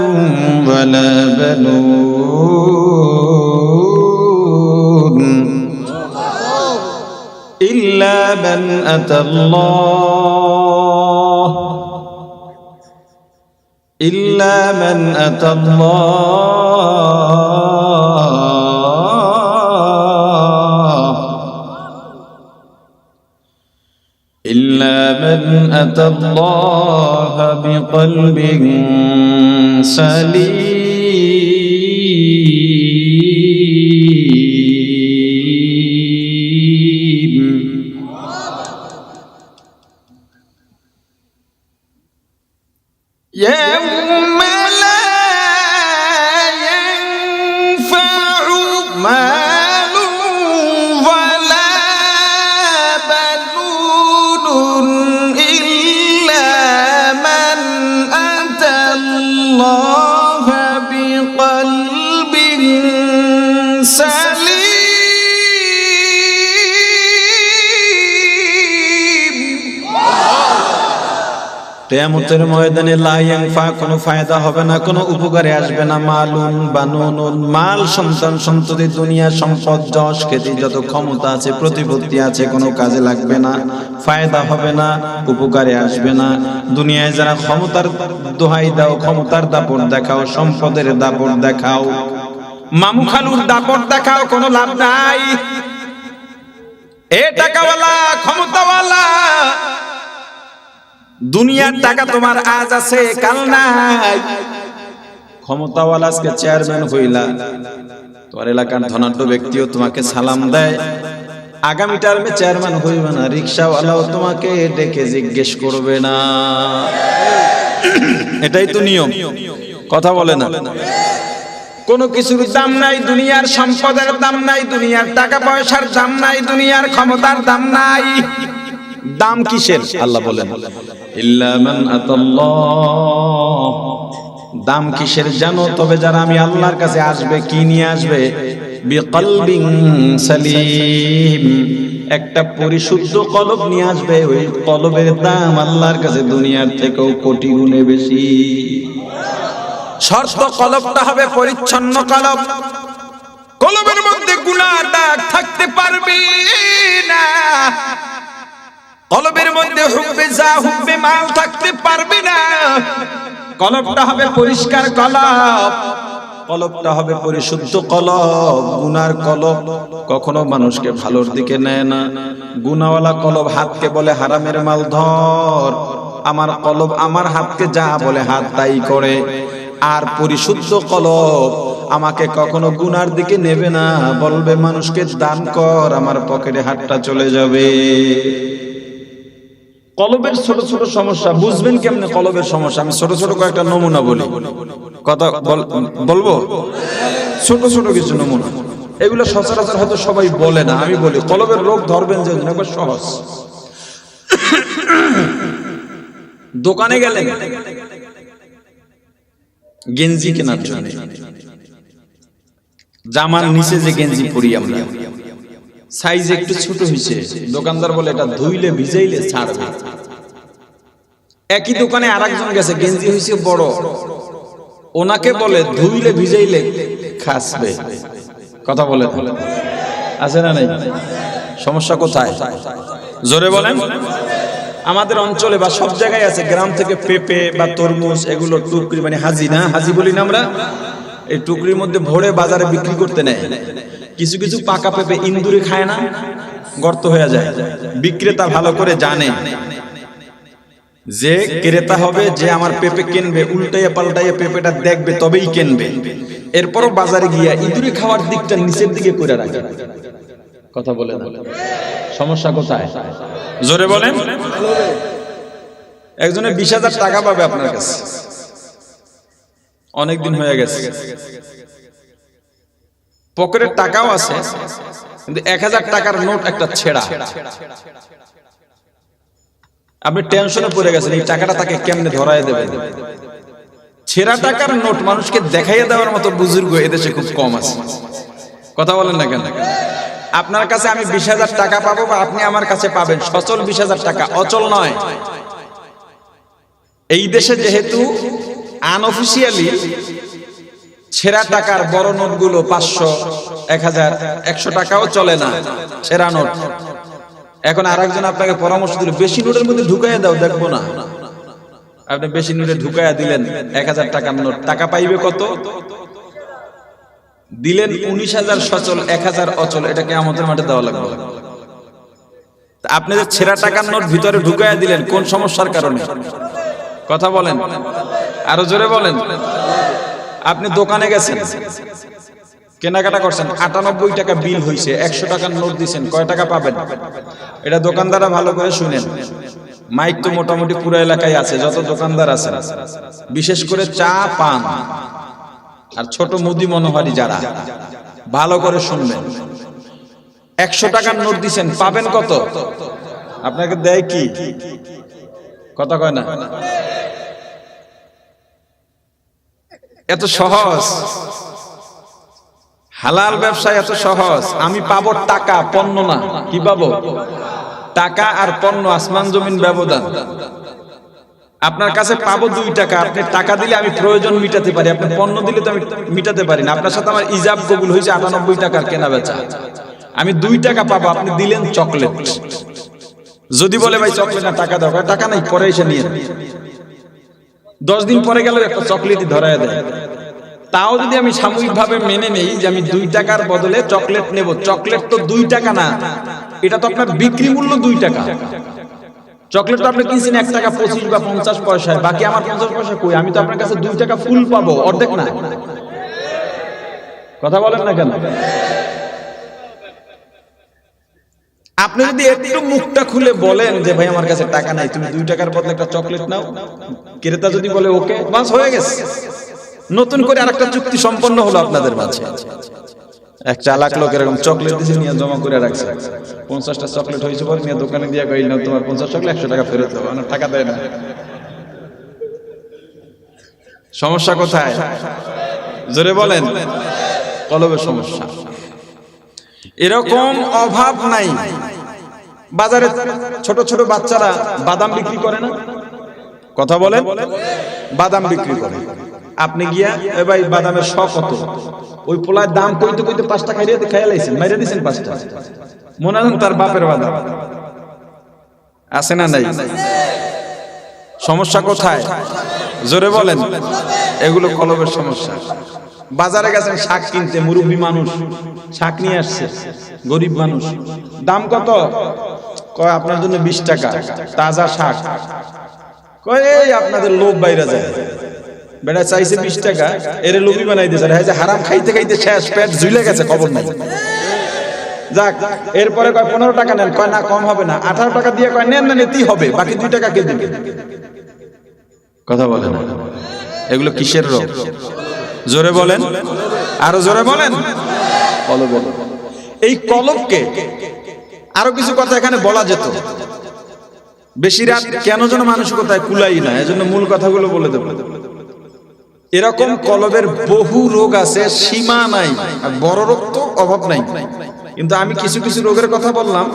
ولا بنون إلا من أتى الله إلا من أتى الله إلا من أتى الله بقلب سليم يوم لا ينفع مال ولا بنون إلا من أتى الله بقلب سليم কিয়ামতের ময়দানে লা ইয়ানফা, কোনো ফায়দা হবে না, কোনো উপকারে আসবে না। মালুন বানুন, মাল সন্তান সন্ততি, দুনিয়া সম্পদ, যশ খ্যাতি, যত ক্ষমতা আছে, প্রতিপত্তি আছে, কোনো কাজে লাগবে না, ফায়দা হবে না, উপকারে আসবে না। দুনিয়ায় যারা ক্ষমতার দোহাই দাও, ক্ষমতার দাপট দেখাও, সম্পদের দাপট দেখাও, মামু খালুর দাপট দেখাও, কোনো লাভ নাই। এ টাকাওয়ালা, ক্ষমতাওয়ালা, দুনিয়ার টাকা তোমার আজ আছে কাল নাই। ক্ষমতাওয়ালা আজকে চেয়ারম্যান হইলা, তোমার এলাকার ধনাঢ্য ব্যক্তিও তোমাকে সালাম দেয়, আগামী টার্মে চেয়ারম্যান হইবে না। রিকশাওয়ালাও তোমাকে ডেকে জিজ্ঞেস করবে না। এটাই তো নিয়ম, কথা বলে না। কোনো কিছুর দাম নাই, দুনিয়ার সম্পদের দাম নাই, দুনিয়ার টাকা পয়সার দাম নাই, দুনিয়ার ক্ষমতার দাম নাই। দাম কিসের? আল্লাহ বলেন ইল্লা মান আতাল্লাহ। দাম কিসের জানো? তবে যারা আমি আল্লাহর কাছে আসবে, কি নিয়ে আসবে? বিকলবিন সালিম, একটা পরিশুদ্ধ কলব নিয়ে আসবে। ওই কলবের দাম আল্লাহর কাছে দুনিয়ার থেকেও কোটি গুণে বেশি। শর্ত, কলবটা হবে পরিচ্ছন্ন কলব। কলবের মধ্যে গুনাহ দাগ থাকতে পারবে না। কলবের মধ্যে হুব্বে যা হুব্বে মাল থাকতে পারবে না। কলবটা হবে পরিষ্কার কলব, কলবটা হবে পরিশুদ্ধ কলব। গুনার কলব কখনো মানুষকে ভালোর দিকে নেয় না। গুনাওয়ালা কলব হাতকে বলে হারামের মাল ধর, আমার কলব আমার হাতকে যা বলে হাত তাই করে। আর পরিশুদ্ধ কলব আমাকে কখনো গুনার দিকে নেবে না, বলবে মানুষকে দান কর, আমার পকেটে হাতটা চলে যাবে। কলবের ছোট ছোট সমস্যা বুঝবেন কেমনে? কলবের সমস্যা আমি ছোট ছোট কয়েকটা নমুনা বলি, কথা বলবো। ছোট ছোট কিছু নমুনা, এগুলো সচরাচর হয়তো সবাই বলে না, আমি বলি। কলবের রোগ ধরবেন যে একবার সহজ। দোকানে গেলেন গেঞ্জি কেনার জন্য, জামার নিচে যে গেঞ্জি পরি আমরা, সাইজ একটু ছোট হয়েছে, দোকানদার বলে এটা ধুইলে ভিজাইলে ছাড়বে। একই দোকানে আরেকজন গেছে, গেঞ্জি হয়েছে বড়, ওনাকে বলে ধুইলে ভিজাইলে খাসবে। কথা বলে আছে না নাই? সমস্যা কোথায়? জোরে বলেন। আমাদের অঞ্চলে বা সব জায়গায় আছে, গ্রাম থেকে পেঁপে বা তরমুজ এগুলো টুকরি, মানে হাজি না, হাজি বলি না আমরা, এই টুকরির মধ্যে ভরে বাজারে বিক্রি করতে নেয়। কিছু কিছু পাকা পেঁপে ইন্দুরে খায় না, গর্ত হয়ে যায়। বিক্রেতা ভালো করে জানে যে ক্রেতা হবে যে আমার পেঁপে কিনবে, উল্টাইয়া পাল্টাইয়া পেঁপেটা দেখবে তবেই কিনবে। এরপরও বাজারে গিয়া ইন্দুরে খাওয়ার দিকটা নিচের দিকে করে রাখে। কথা বলে না। সমস্যা কোথায়? জোরে বলেন। একজনের 20,000 টাকা পাবে আপনার কাছে, অনেকদিন হয়ে গেছে, পকেটের টাকাও আছে, কিন্তু 1000 টাকার নোট একটা ছেঁড়া। আপনি টেনশনে পড়ে গেছেন, এই টাকাটা তাকে কেমনে ধরায় দেবেন। ছেঁড়া টাকার নোট মানুষকে দেখাইয়া দেওয়ার মতো বুজুর্গ এদেশে খুব কম আছে। কথা বলেন না কেন? আপনার কাছে আমি 20,000 টাকা পাবো, বা আপনি আমার কাছে পাবেন সচল 20,000 টাকা, অচল নয়। এই দেশে যেহেতু আনঅফিসিয়ালি ছেঁড়া টাকার বড় নোটগুলো 500, 1000, 100 টাকাও চলে না, ছেঁড়া নোট। এখন আরেকজন আপনাকে পরামর্শ দিল, বেশি নোটের মধ্যে ঢুকাইয়া দাও, দেখবো না। আপনি বেশি নোটে ঢুকাইয়া দিলেন 1000 টাকার নোট, টাকা পাইবে কত? দিলেন 19,000 সচল, 1000 অচল। এটাকে আমাদের মাঠে দেওয়া লাগবে। আপনি যে ছেঁড়া টাকার নোট ভিতরে ঢুকাইয়া দিলেন কোন সমস্যার কারণে? কথা বলেন, আরো জোরে বলেন। আপনি দোকানে গেছেন, কেনাকাটা করছেন, 98 টাকা বিল হয়েছে, 100 টাকার নোট দিচ্ছেন, কয় টাকা পাবেন? এটা দোকানদাররা ভালো করে শুনেন। মাইক তো মোটামুটি পুরো এলাকায় আছে, যত দোকানদার আছে, বিশেষ করে চা পান আর ছোট মুদি মনোহারি যারা, ভালো করে শুনবেন। 100 টাকার নোট দিছেন, পাবেন কত? আপনাকে দেয় কি? কথা কয় না। এত সহজ হালাল ব্যবসা, এত সহজ। আমি পাবো টাকা, পণ্য না। কি পাবো? টাকা আর পণ্য, আসমান জমিন ব্যবধান। আপনার কাছে পাবো 2 টাকা, আপনি টাকা দিলে আমি প্রয়োজন মিটাতে পারি, আপনি পণ্য দিলে তো আমি মিটাতে পারি না। আপনার সাথে আমার ইজাব কবুল হয়েছে 98 টাকার কেনা বেচা, আমি 2 টাকা পাবো, আপনি দিলেন চকলেট। যদি বলে ভাই চকলেট না, টাকা দাও, টাকা নাই, পরে এসে নিয়ে 10 দিন পরে গেল একটা চকলেটই ধরায় দেয়। তাও যদি আমি সাময়িকভাবে মেনে নেই যে আমি 2 টাকার বদলে চকলেট নেব, চকলেট তো 2 টাকা না, এটা তো আপনার বিক্রি মূল্য 2 টাকা। চকলেট তো আপনি কিনছেন 1 টাকা 25 বা 50 পয়সায়, বাকি আমার 50 পয়সা কই? আমি তো আপনার কাছে 2 টাকা ফুল পাবো, অর্ধেক না। কথা বলেন না কেন? আপনি যদি একটু মুখটা খুলে বলেন যে ভাই আমার কাছে টাকা নাই, তুমি 2 টাকার বদলে একটা চকলেট নাও, ক্রেতা যদি বলে ওকে, বাস হয়ে গেছে, নতুন করে আরেকটা চুক্তি সম্পন্ন হলো আপনাদের মাঝে। এক চালাক লোক এরকম চকলেট দিছে, নিয়ে জমা করে রাখছে, 50টা চকলেট হয়েছে, পরে নিয়ে দোকানে দিয়ে কইল না তোমার 50 চকলেট 100 টাকা ফেরত দাও, না টাকা দেয় না। সমস্যা কোথায়? জোরে বলেন। কলবের সমস্যা। এরকম অভাব নাই। বাজারে ছোট ছোট বাচ্চারা বাদাম বিক্রি করে না? কথা বলেন। বাদাম বিক্রি করে, আপনি গিয়া এ ভাই বাদামের শ কত? ওই পোলার দাম কইতে কইতে 5টা খাইয়া লাইছেন, মাইরা দিছেন 5টা। মনে হয় তার বাপের বাদাম। আছে না নাই? সমস্যা কোথায়? জোরে বলেন। এগুলো কলবের সমস্যা। বাজারে গেছেন শাক কিনতে, মুরব্বী মানুষ শাক নিয়ে আসছে, গরিব মানুষ, দাম কত? কয় আপনার জন্য 20 টাকা, তাজা শাক। কয় এই আপনাদের লোভ বাইরে যায়, বেটা চাইছে 20 টাকা, এরে লোভী বানাই দিয়েছে, হ্যাঁ যে হারাম খাইতে খাইতে শেষ, পেট ঝুলে গেছে, খবর নাই। যাক, এরপরে কয় 15 টাকা নেন, কয় না কম হবে না, 18 টাকা দিয়ে কয় নেন না, নিতেই হবে, বাকি 2 টাকা কে দিবে? কথা বলে না। এগুলো কিসের রোগ? জোরে বলেন, আরো জোরে বলেন। কলব। এই কলবকে আরো কিছু কথা এখানে বলা যেত, বেশি রাত কেন যেন মানসিকতায় কুলাই না, এজন্য মূল কথাগুলো বলে দেব। এরকম কলবের বহু রোগ আছে, সীমা নাই, আর বড় রোগ তো অভাব নাই। কিন্তু আমি কিছু কিছু রোগের কথা বললাম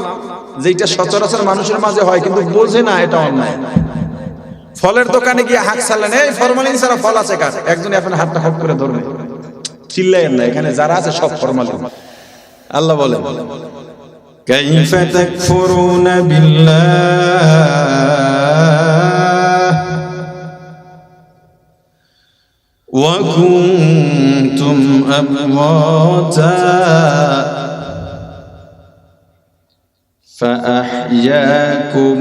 যেটা সচরাচর মানুষের মাঝে হয়, কিন্তু বোঝে না এটা অন্যায়। ফলের দোকানে গিয়ে হাঁক ছাড়লেন, এই ফরমালিন ছাড়া ফল আছে কার? একজন এখন হাতটা হপ করে ধরবে, চিল্লায়েন না, এখানে যারা আছে সব ফরমালিন। আল্লাহ বলে, কাইফা তাকফুরুনা বিল্লাহ ওয়া কুনতুম আমওয়াতা فأحياكم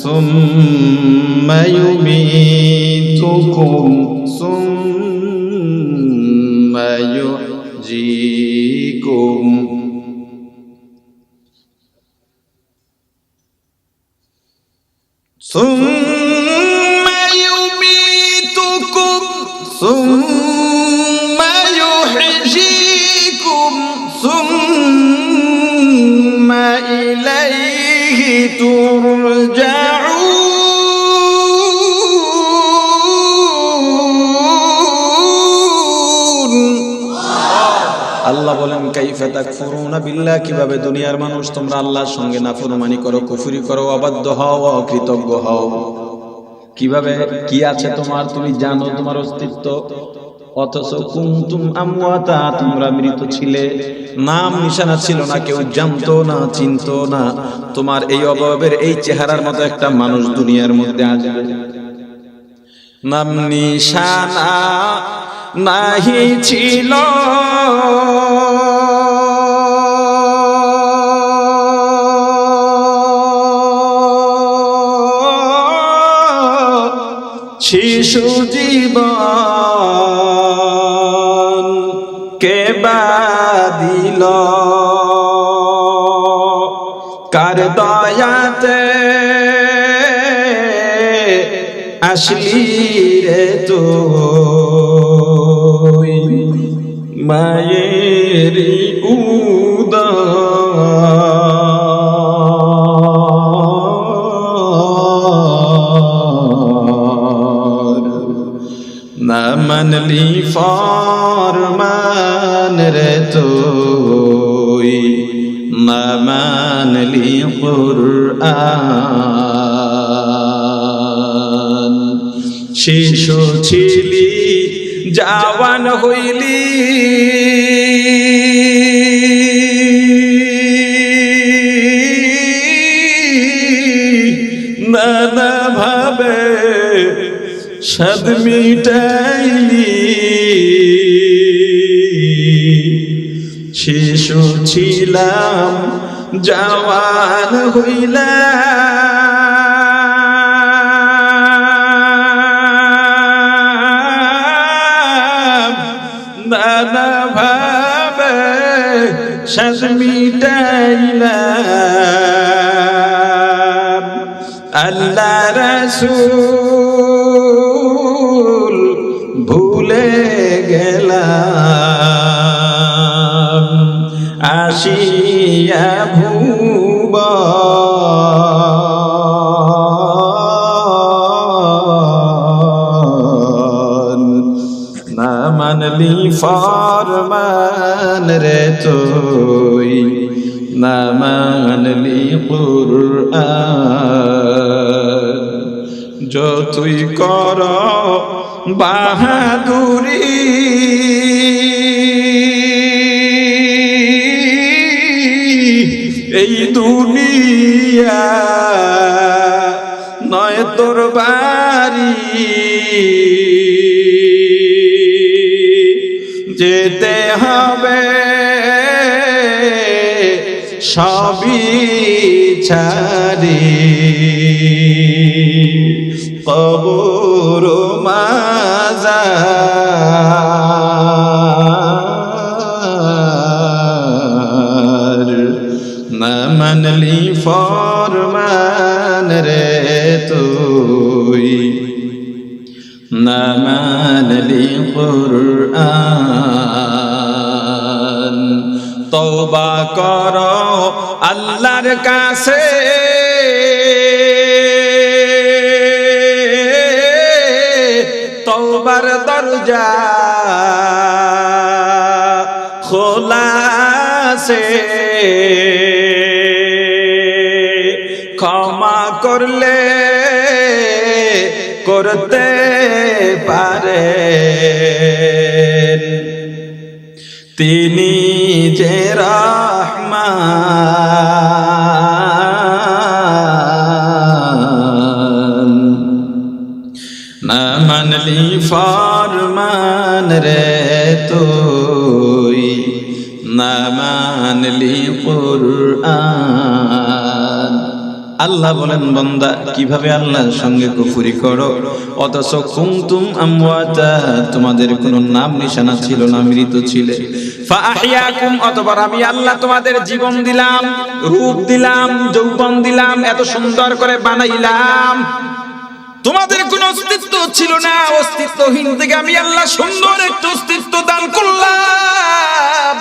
ثم يميتكم ثم يحييكم ثم يميتكم ثم يحييكم ثم إليه ترجعون। আল্লাহ বলেন, কাইফা তাকফুরুনা বিল্লাহ, কিভাবে দুনিয়ার মানুষ তোমরা আল্লাহর সঙ্গে নাফরমানি করো, কুফরি করো, অবাধ্য হও, অকৃতজ্ঞ হও। কিভাবে? কি আছে তোমার, তুমি জানো তোমার অস্তিত্ব, অথচ কুনতুম আমওয়াতা, তোমরা মৃত ছিলে, নাম নিশানা ছিল না, কেউ জানতো না, চিনতো না। তোমার এই অভাবের এই চেহারার মতো একটা মানুষ দুনিয়ার মধ্যে আসবে, নাম নিশানা নাহি ছিল, শিশু জীবন কে বাদিল, কার দয়াতে আসলি রে তুই মায়ের উদর না মানলি ফরমান রে তুই না মানলি কুরআন শিশু ছিলি জওয়ান হইলি নানা ভাবে সাদ মিটাইলি শিশু ছিলাম জওয়ান হইলাম নানা ভাবে সাদ মিটাইলাম আল্লাহ রাসূল ভুলে গেলাম আসিয়া ভুবন না মানলি ফরমান রে তুই না মানলি কুরআন যতই কর বাহাদুরি এই দুনিয়া নয় তোর বাড়ি যেতে হবে সবই ছাড়ি কবর মাজার না মানলি ফরমান রে তুই না মানলি কুরআন তওবা কর আল্লাহর কাছে তওবার দরজা খোলা আছে ক্ষমা করলে করতে পারে তিনি যে রহমান না মানলি ফরমান রে তুই না মানলি কুরআন আল্লাহ বলেন বান্দা কিভাবে আল্লাহর সঙ্গে কুফরি করো অথচ কুনতুম আমওয়াতা তোমাদের কোনো নাম নিশানা ছিল না মৃত ছিলে ফাআহইয়াকুম অতঃপর আমি আল্লাহ তোমাদের জীবন দিলাম রূপ দিলাম যৌবন দিলাম এত সুন্দর করে বানাইলাম তোমাদের কোনো অস্তিত্ব ছিল না অস্তিত্বহীন থেকে আমি আল্লাহ সুন্দর একটা অস্তিত্ব দান করলাম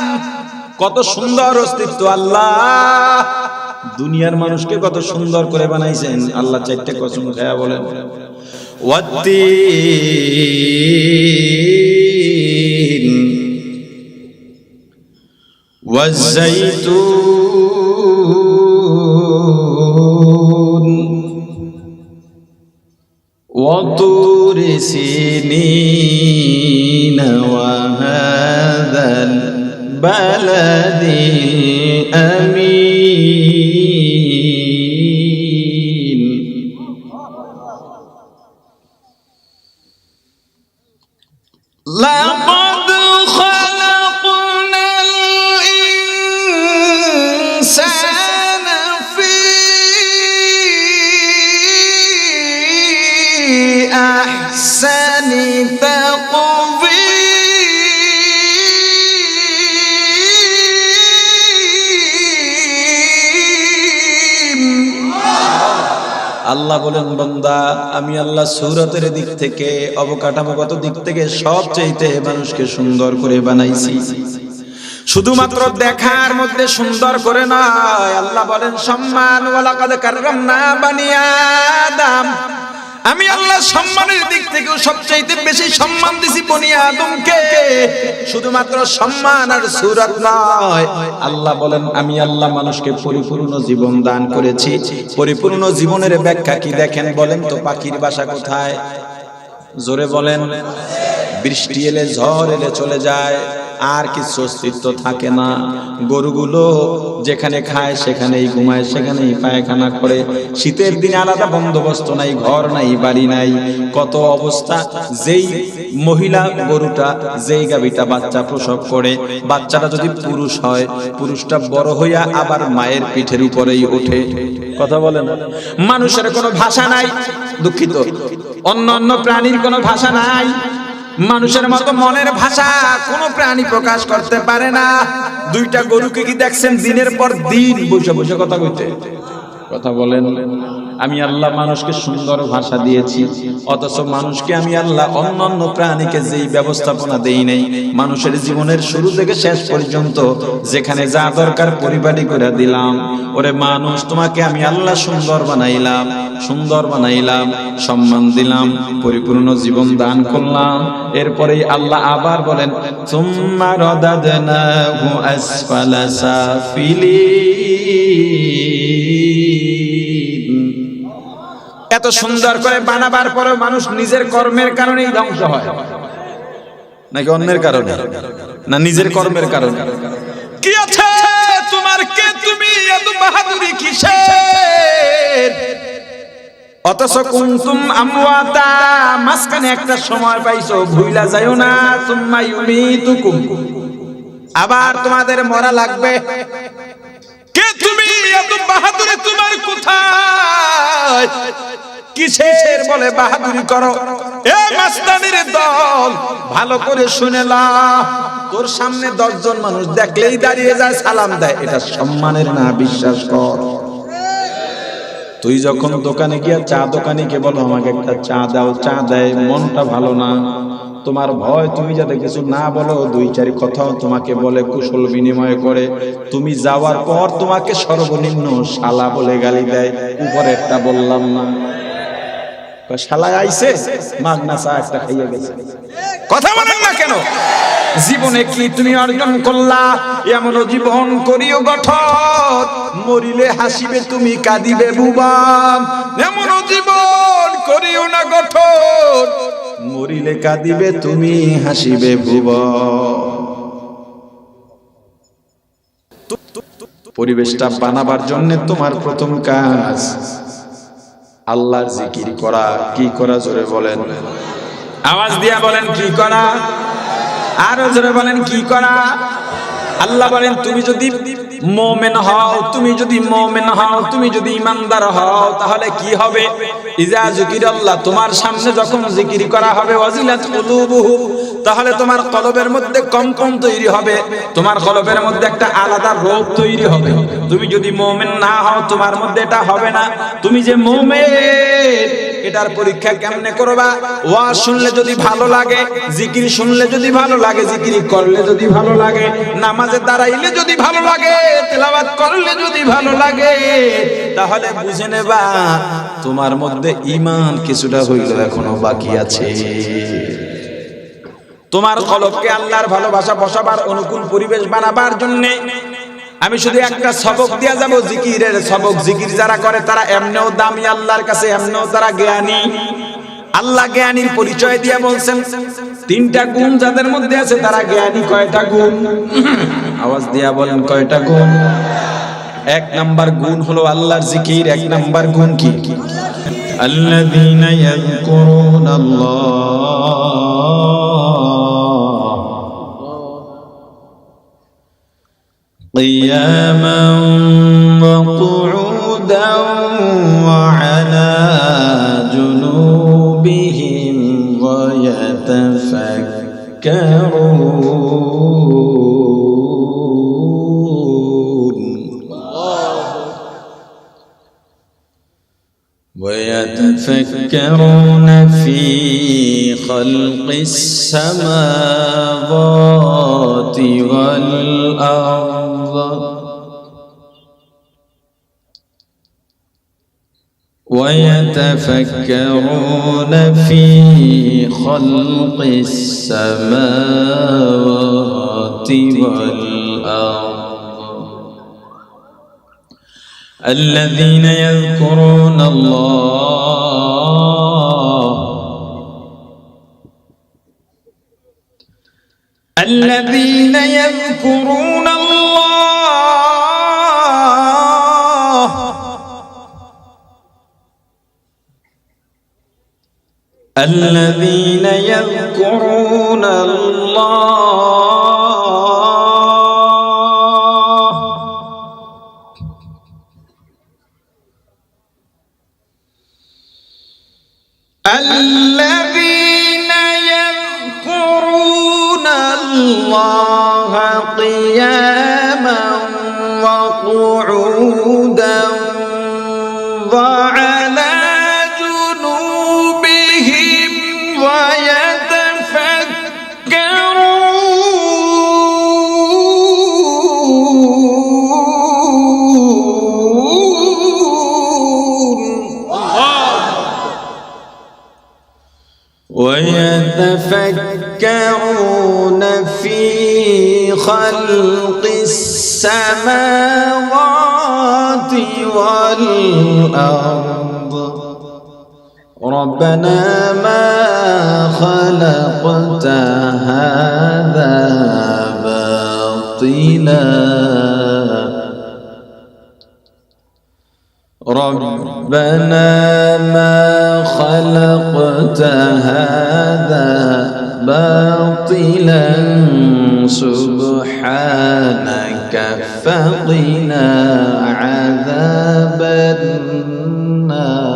কত সুন্দর অস্তিত্ব আল্লাহ দুনিয়ার মানুষকে কত সুন্দর করে বানাইছেন আল্লাহ চারটি কসম খায়া বলেন ওয়াত্তিন ওয়াজ্জাইতুন وطور سينين وهذا البلد الأمين لقد خلقنا الإنسان في أحسن تقويم আল্লাহ বলেন বান্দা আমি আল্লাহ সূরতের দিক থেকে অবকাঠামোগত দিক থেকে সবচেয়ে মানুষকে সুন্দর করে বানাইছি। শুধুমাত্র দেখার মধ্যে সুন্দর করে নয়, আল্লাহ বলেন সম্মান, ওয়ালাকাদ কাররামনা বানি আদম, আমি আল্লাহ সম্মানের দিক থেকেও সবচাইতে বেশি সম্মান দিছি বনি আদমকে। শুধুমাত্র সম্মান আর সূরত নয়, আল্লাহ বলেন আমি আল্লাহ মানুষকে পরিপূর্ণ জীবন দান করেছি। পরিপূর্ণ জীবনের ব্যাখ্যা কি দেখেন বলেন তো? পাখির বাসা কোথায়? জোরে বলেন। বৃষ্টি এলে ঝড় এলে চলে যায়, আর কিছু অস্তিত্ব থাকে না। গরুগুলো যেখানে খায় সেখানেই ঘুমায়, সেখানেই পায়খানা করে। শীতের দিনে আলাদা বন্দোবস্ত নাই, ঘর নাই, বাড়ি নাই, কত অবস্থা। যেই মহিলা গরুটা, যেই গাভীটা বাচ্চা প্রসব করে, বাচ্চাটা যদি পুরুষ হয়, পুরুষটা বড় হইয়া আবার মায়ের পিঠের উপরেই ওঠে। কথা বলেন। মানুষের কোনো ভাষা নাই, দুঃখিত, অন্য প্রাণীর কোনো ভাষা নাই। মানুষের মতো মনের ভাষা কোনো প্রাণী প্রকাশ করতে পারে না। দুইটা গরুকে কি দেখছেন দিনের পর দিন বসে বসে কথা কইতে? কথা বলেন। আমি আল্লাহ মানুষকে সুন্দর ভাষা দিয়েছি, অথচ মানুষকে আমি আল্লাহ অন্যান্য প্রাণীকে যেই ব্যবস্থাপনা দেই নাই, মানুষের জীবনের শুরু থেকে শেষ পর্যন্ত যেখানে যা দরকার পরিপাটি করে দিলাম। ওরে মানুষ, তোমাকে আমি আল্লাহ সুন্দর বানাইলাম, সুন্দর বানাইলাম, সম্মান দিলাম, পরিপূর্ণ জীবন দান করলাম। এরপরেই আল্লাহ আবার বলেন সুম্মা রাদাদনাহু আসফালা সাফিলিন। এত সুন্দর করে বানাবার পরে মানুষ নিজের কর্মের কারণেই ধ্বংস হয়, নাকি অন্যের কারণে? না, নিজের কর্মের কারণে। কি আছে তোমার, কে তুমি, এত বাহাদুরি কিসের? অথচ কুনতুম আমওয়াতা, মাঝখানে একটা সময় পাইছো, ভুইলা যাইও না। সুম্মা ইউমিতুকুম, আবার তোমাদের মরা লাগবে। কে তুমি, এত বাহাদুরি তোমার কোথায়? কিসের বলে বাহাদুরি করো? এ মাস্তানির দল, ভালো করে শুনে লা। তোর সামনে 10 জন মানুষ দেখলেই দাঁড়িয়ে যায়, সালাম দেয়, এটা সম্মানের না, বিশ্বাস কর। তুই যখন দোকানে গিয়া চা দোকানিকে বলো আমাকে একটা চা দাও, চা দেয়, মনটা ভালো না। তোমার ভয় তুমি যাতে কিছু না বলো, 2-4 কথাও তোমাকে বলে, কুশল বিনিময় করে। তুমি যাওয়ার পর তোমাকে সর্বনিম্ন শালা বলে গালি দেয়। উপরে একটা বললাম না, শালা আইছে, মাগনা চা একটা খাইয়ে গেছে। কথা বলেন না কেন? জীবনে কি তুমি অর্জন করলা? এমন জীবন করিও গঠন, মরিলে হাসিবে তুমি, কাঁদিবে ভুবন। এমন জীবন করিও না গঠন, মরিলে কাঁদিবে তুমি, হাসিবে ভুবন। পরিবেশটা বানাবার জন্য তোমার প্রথম কাজ আল্লাহর জিকির করা। কি করা? জোরে বলেন, আওয়াজ দিয়া বলেন, কি করা? আরো জোরে বলেন, কি করা? আল্লাহ বলেন তুমি যদি মুমিন হও, তুমি যদি মুমিন হও, তুমি যদি ইমানদার হও, তাহলে কি হবে? ইজা যিকিরাল্লাহ, তোমার সামনে যখন জিকির করা হবে, ওয়াজিলাত কুলুবুহুম, তাহলে তোমার কলবের মধ্যে কম্পন তৈরি হবে, তোমার কলবের মধ্যে একটা আলাদা রোগ তৈরি হবে। তুমি যদি মুমিন না হও, তোমার মধ্যে এটা হবে না। তুমি যে মুমিন, এটার পরীক্ষা কেমনে করবা? ওয়াজ শুনলে যদি ভালো লাগে, জিকির শুনলে যদি ভালো লাগে, জিকির করলে যদি ভালো লাগে, নামাজে দাঁড়াইলে যদি ভালো লাগে, তেলাওয়াত করলে যদি ভালো লাগে, তাহলে বুঝে নেবা তোমার মধ্যে ঈমান কিছুটা হইলো এখনো বাকি আছে। তোমার কলবকে আল্লাহর ভালোবাসা বসাবার অনুকূল পরিবেশ বানাবার জন্য আমি শুধু একটা সবক দিয়া যাব, জিকিরের সবক। জিকির যারা করে তারা এমনেও দামি আল্লাহর কাছে, এমনেও তারা জ্ঞানী। আল্লাহ জ্ঞানীর পরিচয় দিয়া বলছেন 3টা গুণ যাদের মধ্যে আছে তারা জ্ঞানী। কয়টা গুণ? আওয়াজ দিয়া বলেন, কয়টা গুণ? 1 নাম্বার গুণ হলো আল্লাহর জিকির। 1 নাম্বার গুণ কি? আল্লাযীনা ইয়াযকুরুনাল্লাহ قياما وقعودا وعلى جنوبهم ويتفكرون يتفكرون في خلق السماوات والأرض ويتفكرون في خلق السماوات والأرض الذين يذكرون الله الذين يذكرون الله الذين يذكرون الله الذين يذكرون الله قياما وقعودا وعلى جنوبهم ويتفكرون في خلق السماوات والأرض ربنا ما خلقت هذا باطلا ربنا ما خلقت هذا باطلا سبحانك فقنا عذاب النار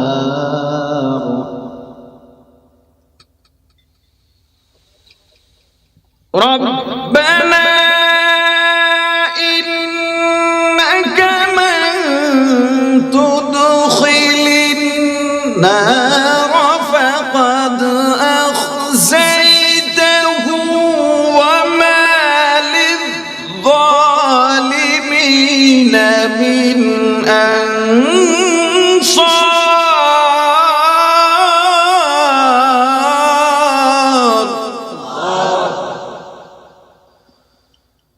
ربنا إنك من تدخل النار فقد أخزيته وما للظالمين من أنصار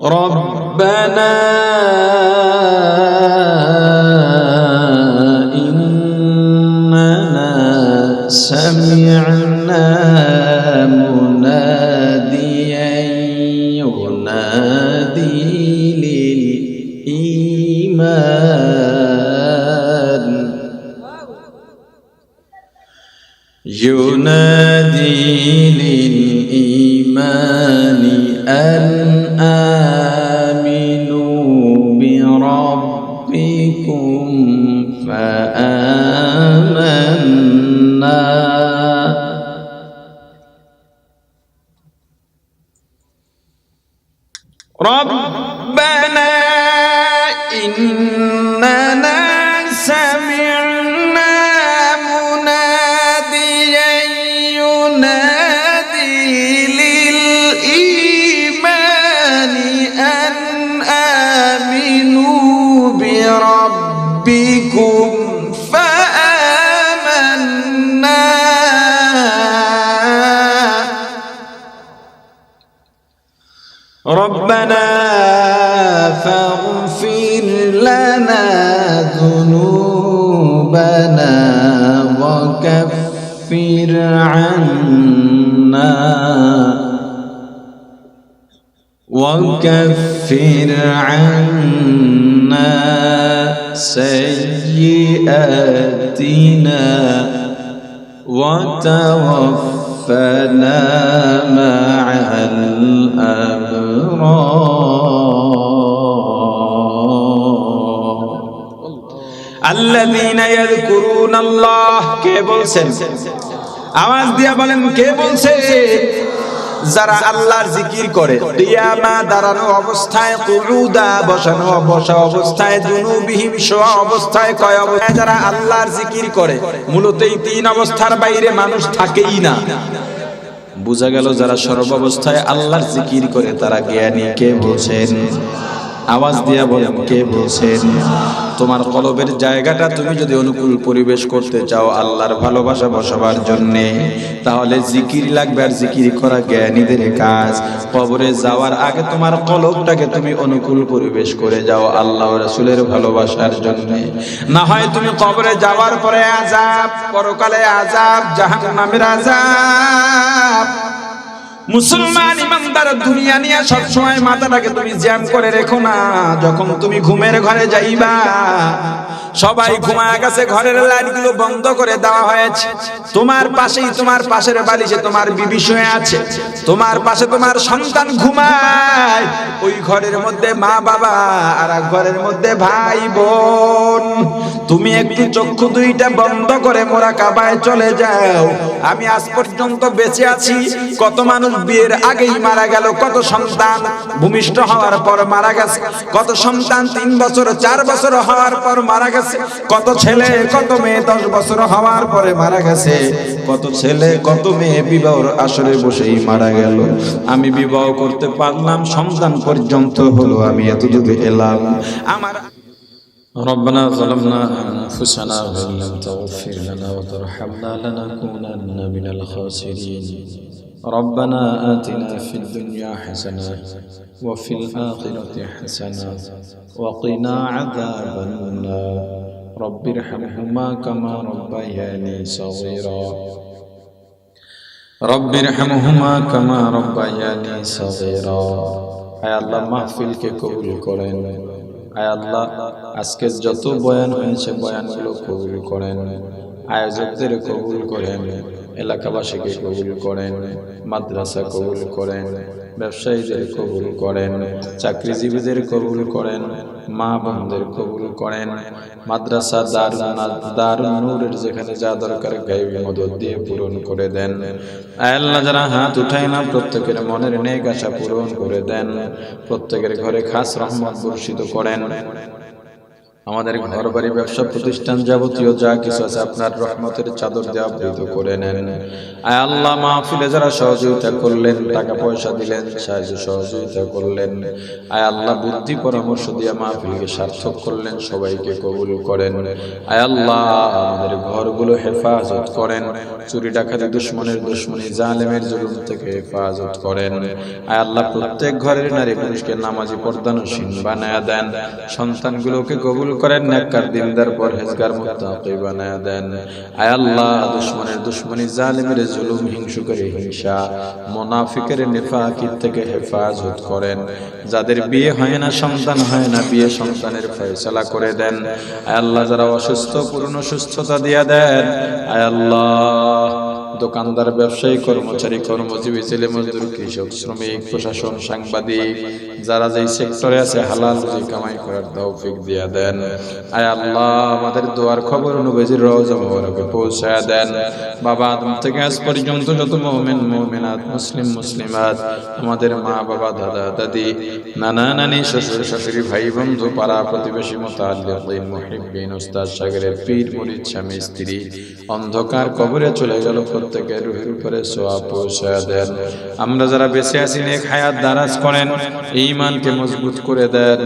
ربنا إننا سمعنا مناديا ينادي للإيمان أن آمنوا بربكم فآمنا ربنا إننا سمعنا مناديا ينادي للإيمان أن آمنوا بربكم فآمنا ربنا فاغفر لنا ذنوبنا وكفر عنا سيئاتنا وتوفنا مع الأبرار الذين يذكرون الله কে বলছেন আওয়াজ দিয়া বলেন কে বলছেন যারা আল্লাহর জিকির করে, কিয়ামা দাঁড়ানো অবস্থায়, কুউদা বসানো বসা অবস্থায়, জুনুবিহিম শোয়া অবস্থায়, কয় অবস্থায় যারা আল্লাহর জিকির করে, মূলত এই তিন অবস্থার বাইরে মানুষ থাকেই না। বোঝা গেল যারা সর্বাবস্থায় আল্লাহর জিকির করে তারা জ্ঞানী। কে বলছেন? আওয়াজ দিয়া বলেন, কে বলছেন? তোমার কলবের জায়গাটা তুমি যদি অনুকূল পরিবেশ করতে চাও আল্লাহর ভালোবাসা বসাবার জন্য, তাহলে জিকির লাগবে, আর জিকির করা জ্ঞানীদের কাজ। কবরে যাওয়ার আগে তোমার কলবটাকে তুমি অনুকূল পরিবেশ করে যাও আল্লাহ রাসূলের ভালোবাসার জন্য। না হয় তুমি কবরে যাওয়ার পরে আযাব, পরকালে আযাব, জাহান্নামের আযাব। মুসলমান ইমানদার দুনিয়া নিয়ে সবসময় মাথাটাকে তুমি জ্যাম করে রেখো না। যখন তুমি ঘুমের ঘরে যাইবা, সবাই ঘুমায় গেছে, ঘরের লাইটগুলো বন্ধ করে দেওয়া হয়েছে, তোমার পাশেই, তোমার পাশের বালিশে তোমার বিবি শুয়ে আছে, তোমার পাশে তোমার সন্তান ঘুমায়, ওই ঘরের মধ্যে মা বাবা, আর এক ঘরের মধ্যে ভাই বোন। তুমি একটু চক্ষু দুইটা বন্ধ করে মুরাকাবায় চলে যাও। আমি আজ পর্যন্ত বেঁচে আছি, কত মানুষ বিয়ের আগেই মারা গেল, কত সন্তান ভূমিষ্ঠ হওয়ার পর মারা গেছে, কত সন্তান 3 বছর 4 বছর হওয়ার পর মারা গেছে, কত ছেলে কত মেয়ে 10 বছর হওয়ার পরে মারা গেছে, কত ছেলে কত মেয়ে বিবাহর আসরে বসেই মারা গেল। আমি বিবাহ করতে পারলাম, সন্তান পর্যন্ত হলো, আমি এতদূর এলাম। আমার ربنا ظلمنا أنفسنا وإن لم تغفر لنا وترحمنا لنكونن من الخاسرين ربنا آتنا في الدنيا حسنة وفي الآخرة حسنة وقنا عذاب النار رب ارحمهما كما ربياني صغيرا رب ارحمهما كما ربياني صغيرا আয় আল্লাহ মাহফিলকে কবুল করেন। আয় আল্লাহ আজকের যত বয়ান হয়েছে বয়ানগুলো কবুল করেন, আয়োজকদের কবুল করেন, এলাকাবাসীকে কবুল করেন, মাদ্রাসা কবুল করেন, ব্যবসায়ীদের কবুল করেন, চাকরিজীবীদের কবুল করেন, মা বোনদের কবুল করেন। মাদ্রাসা দারুন নূরের যেখানে যা দরকার গায়বী মদদ দিয়ে পূরণ করে দেন। আয় আল্লাহ যারা হাত উঠায় না প্রত্যেকের মনের নেক আশা পূরণ করে দেন, প্রত্যেকের ঘরে খাস রহমত বর্ষিত করেন। আমাদের ঘর বাড়ি ব্যবসা প্রতিষ্ঠান যাবতীয় যা কিছু আছে আপনার রহমতের চাদর দিয়ে আবৃত করে নেন। আয় আল্লাহ মাহফিলে যারা সহযোগিতা করলেন, টাকা পয়সা দিলেন, সাহায্য সহযোগিতা করলেন, আয় আল্লাহ বুদ্ধি পরামর্শ দিয়ে মাহফিলকে সার্থক করলেন, সবাইকে কবুল করেন। আয় আল্লাহ আমাদের ঘরগুলো হেফাজত করেন, চুরি ডাকাতি দুশ্মনের দুশ্মনী জালেমের জুলুম থেকে হেফাজত করেন। আয় আল্লাহ প্রত্যেক ঘরের নারী পুরুষকে নামাজি পর্দানশীল বানায়া দেন, সন্তানগুলোকে কবুল করেন, নেককার দিনদার পরহেজগার মুত্তাকি বানায়া দেন। আয় আল্লাহ দুশ্মনের দুশ্মনী জালেমের জুলুম হিংসুকের হিংসা মুনাফিকের নিফাকির থেকে হেফাজত করেন। যাদের বিয়ে হয় না, সন্তান হয় না, বিয়ে সন্তানের ফয়সালা করে দেন। আয় আল্লাহ যারা অসুস্থ পূর্ণ সুস্থতা দিয়া দেন। আয় আল্লাহ দোকানদার, ব্যবসায়ী, কর্মচারী, কর্মজীবী, ছেলে মজদুর, কৃষক, শ্রমিক, প্রশাসন, সাংবাদিক, যারা যেই সেক্টরে আছে হালাল রুজি কামাই করার তৌফিক দিয়া দেন। আয় আল্লাহ আমাদের দোয়ার খবর নবীজির রওজা মুবারকে পৌঁছায়া দেন। বাবা আদম থেকে আজ পর্যন্ত যত মুমিন মুমিনাত, মুসলিম মুসলিমাত, আমাদের মা বাবা, দাদা দাদি, নানা নানি, শ্বশুর শাশুড়ি, ভাই বন্ধু, পাড়া প্রতিবেশী, মুতাআল্লিকিন, মুহিব্বিন, উস্তাদ শাগিরের, পীর মুরিদ, স্বামী স্ত্রী অন্ধকার কবরে চলে গেল, প্রত্যেকের রূহের উপরে সওয়াব পৌঁছায়া দেন। আমরা যারা বেঁচে আছি নেক হায়াত দারাজ করেন, ঈমানকে মজবুত করে দেন,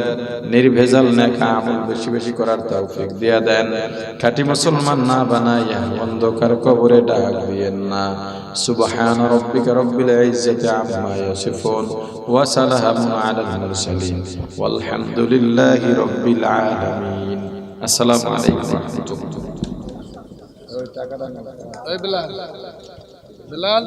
নির্ভেজাল নেক আমল বেশি বেশি করার তৌফিক দিয়া দেন। খাঁটি মুসলমান না বানাইয়া অন্ধকার কবরে ডাক দিয়েন না। সুবহান রাব্বিকা রাব্বিল ইজ্জাতি আম্মা ইয়াসিফুন ওয়া সালামুন আলাল মুরসালিন ওয়ালহামদুলিল্লাহি রাব্বিল আলামিন। আসসালামু আলাইকুম ওয়া রাহমাতুল্লাহ। ওই টাকাটা না, ওই বিলাল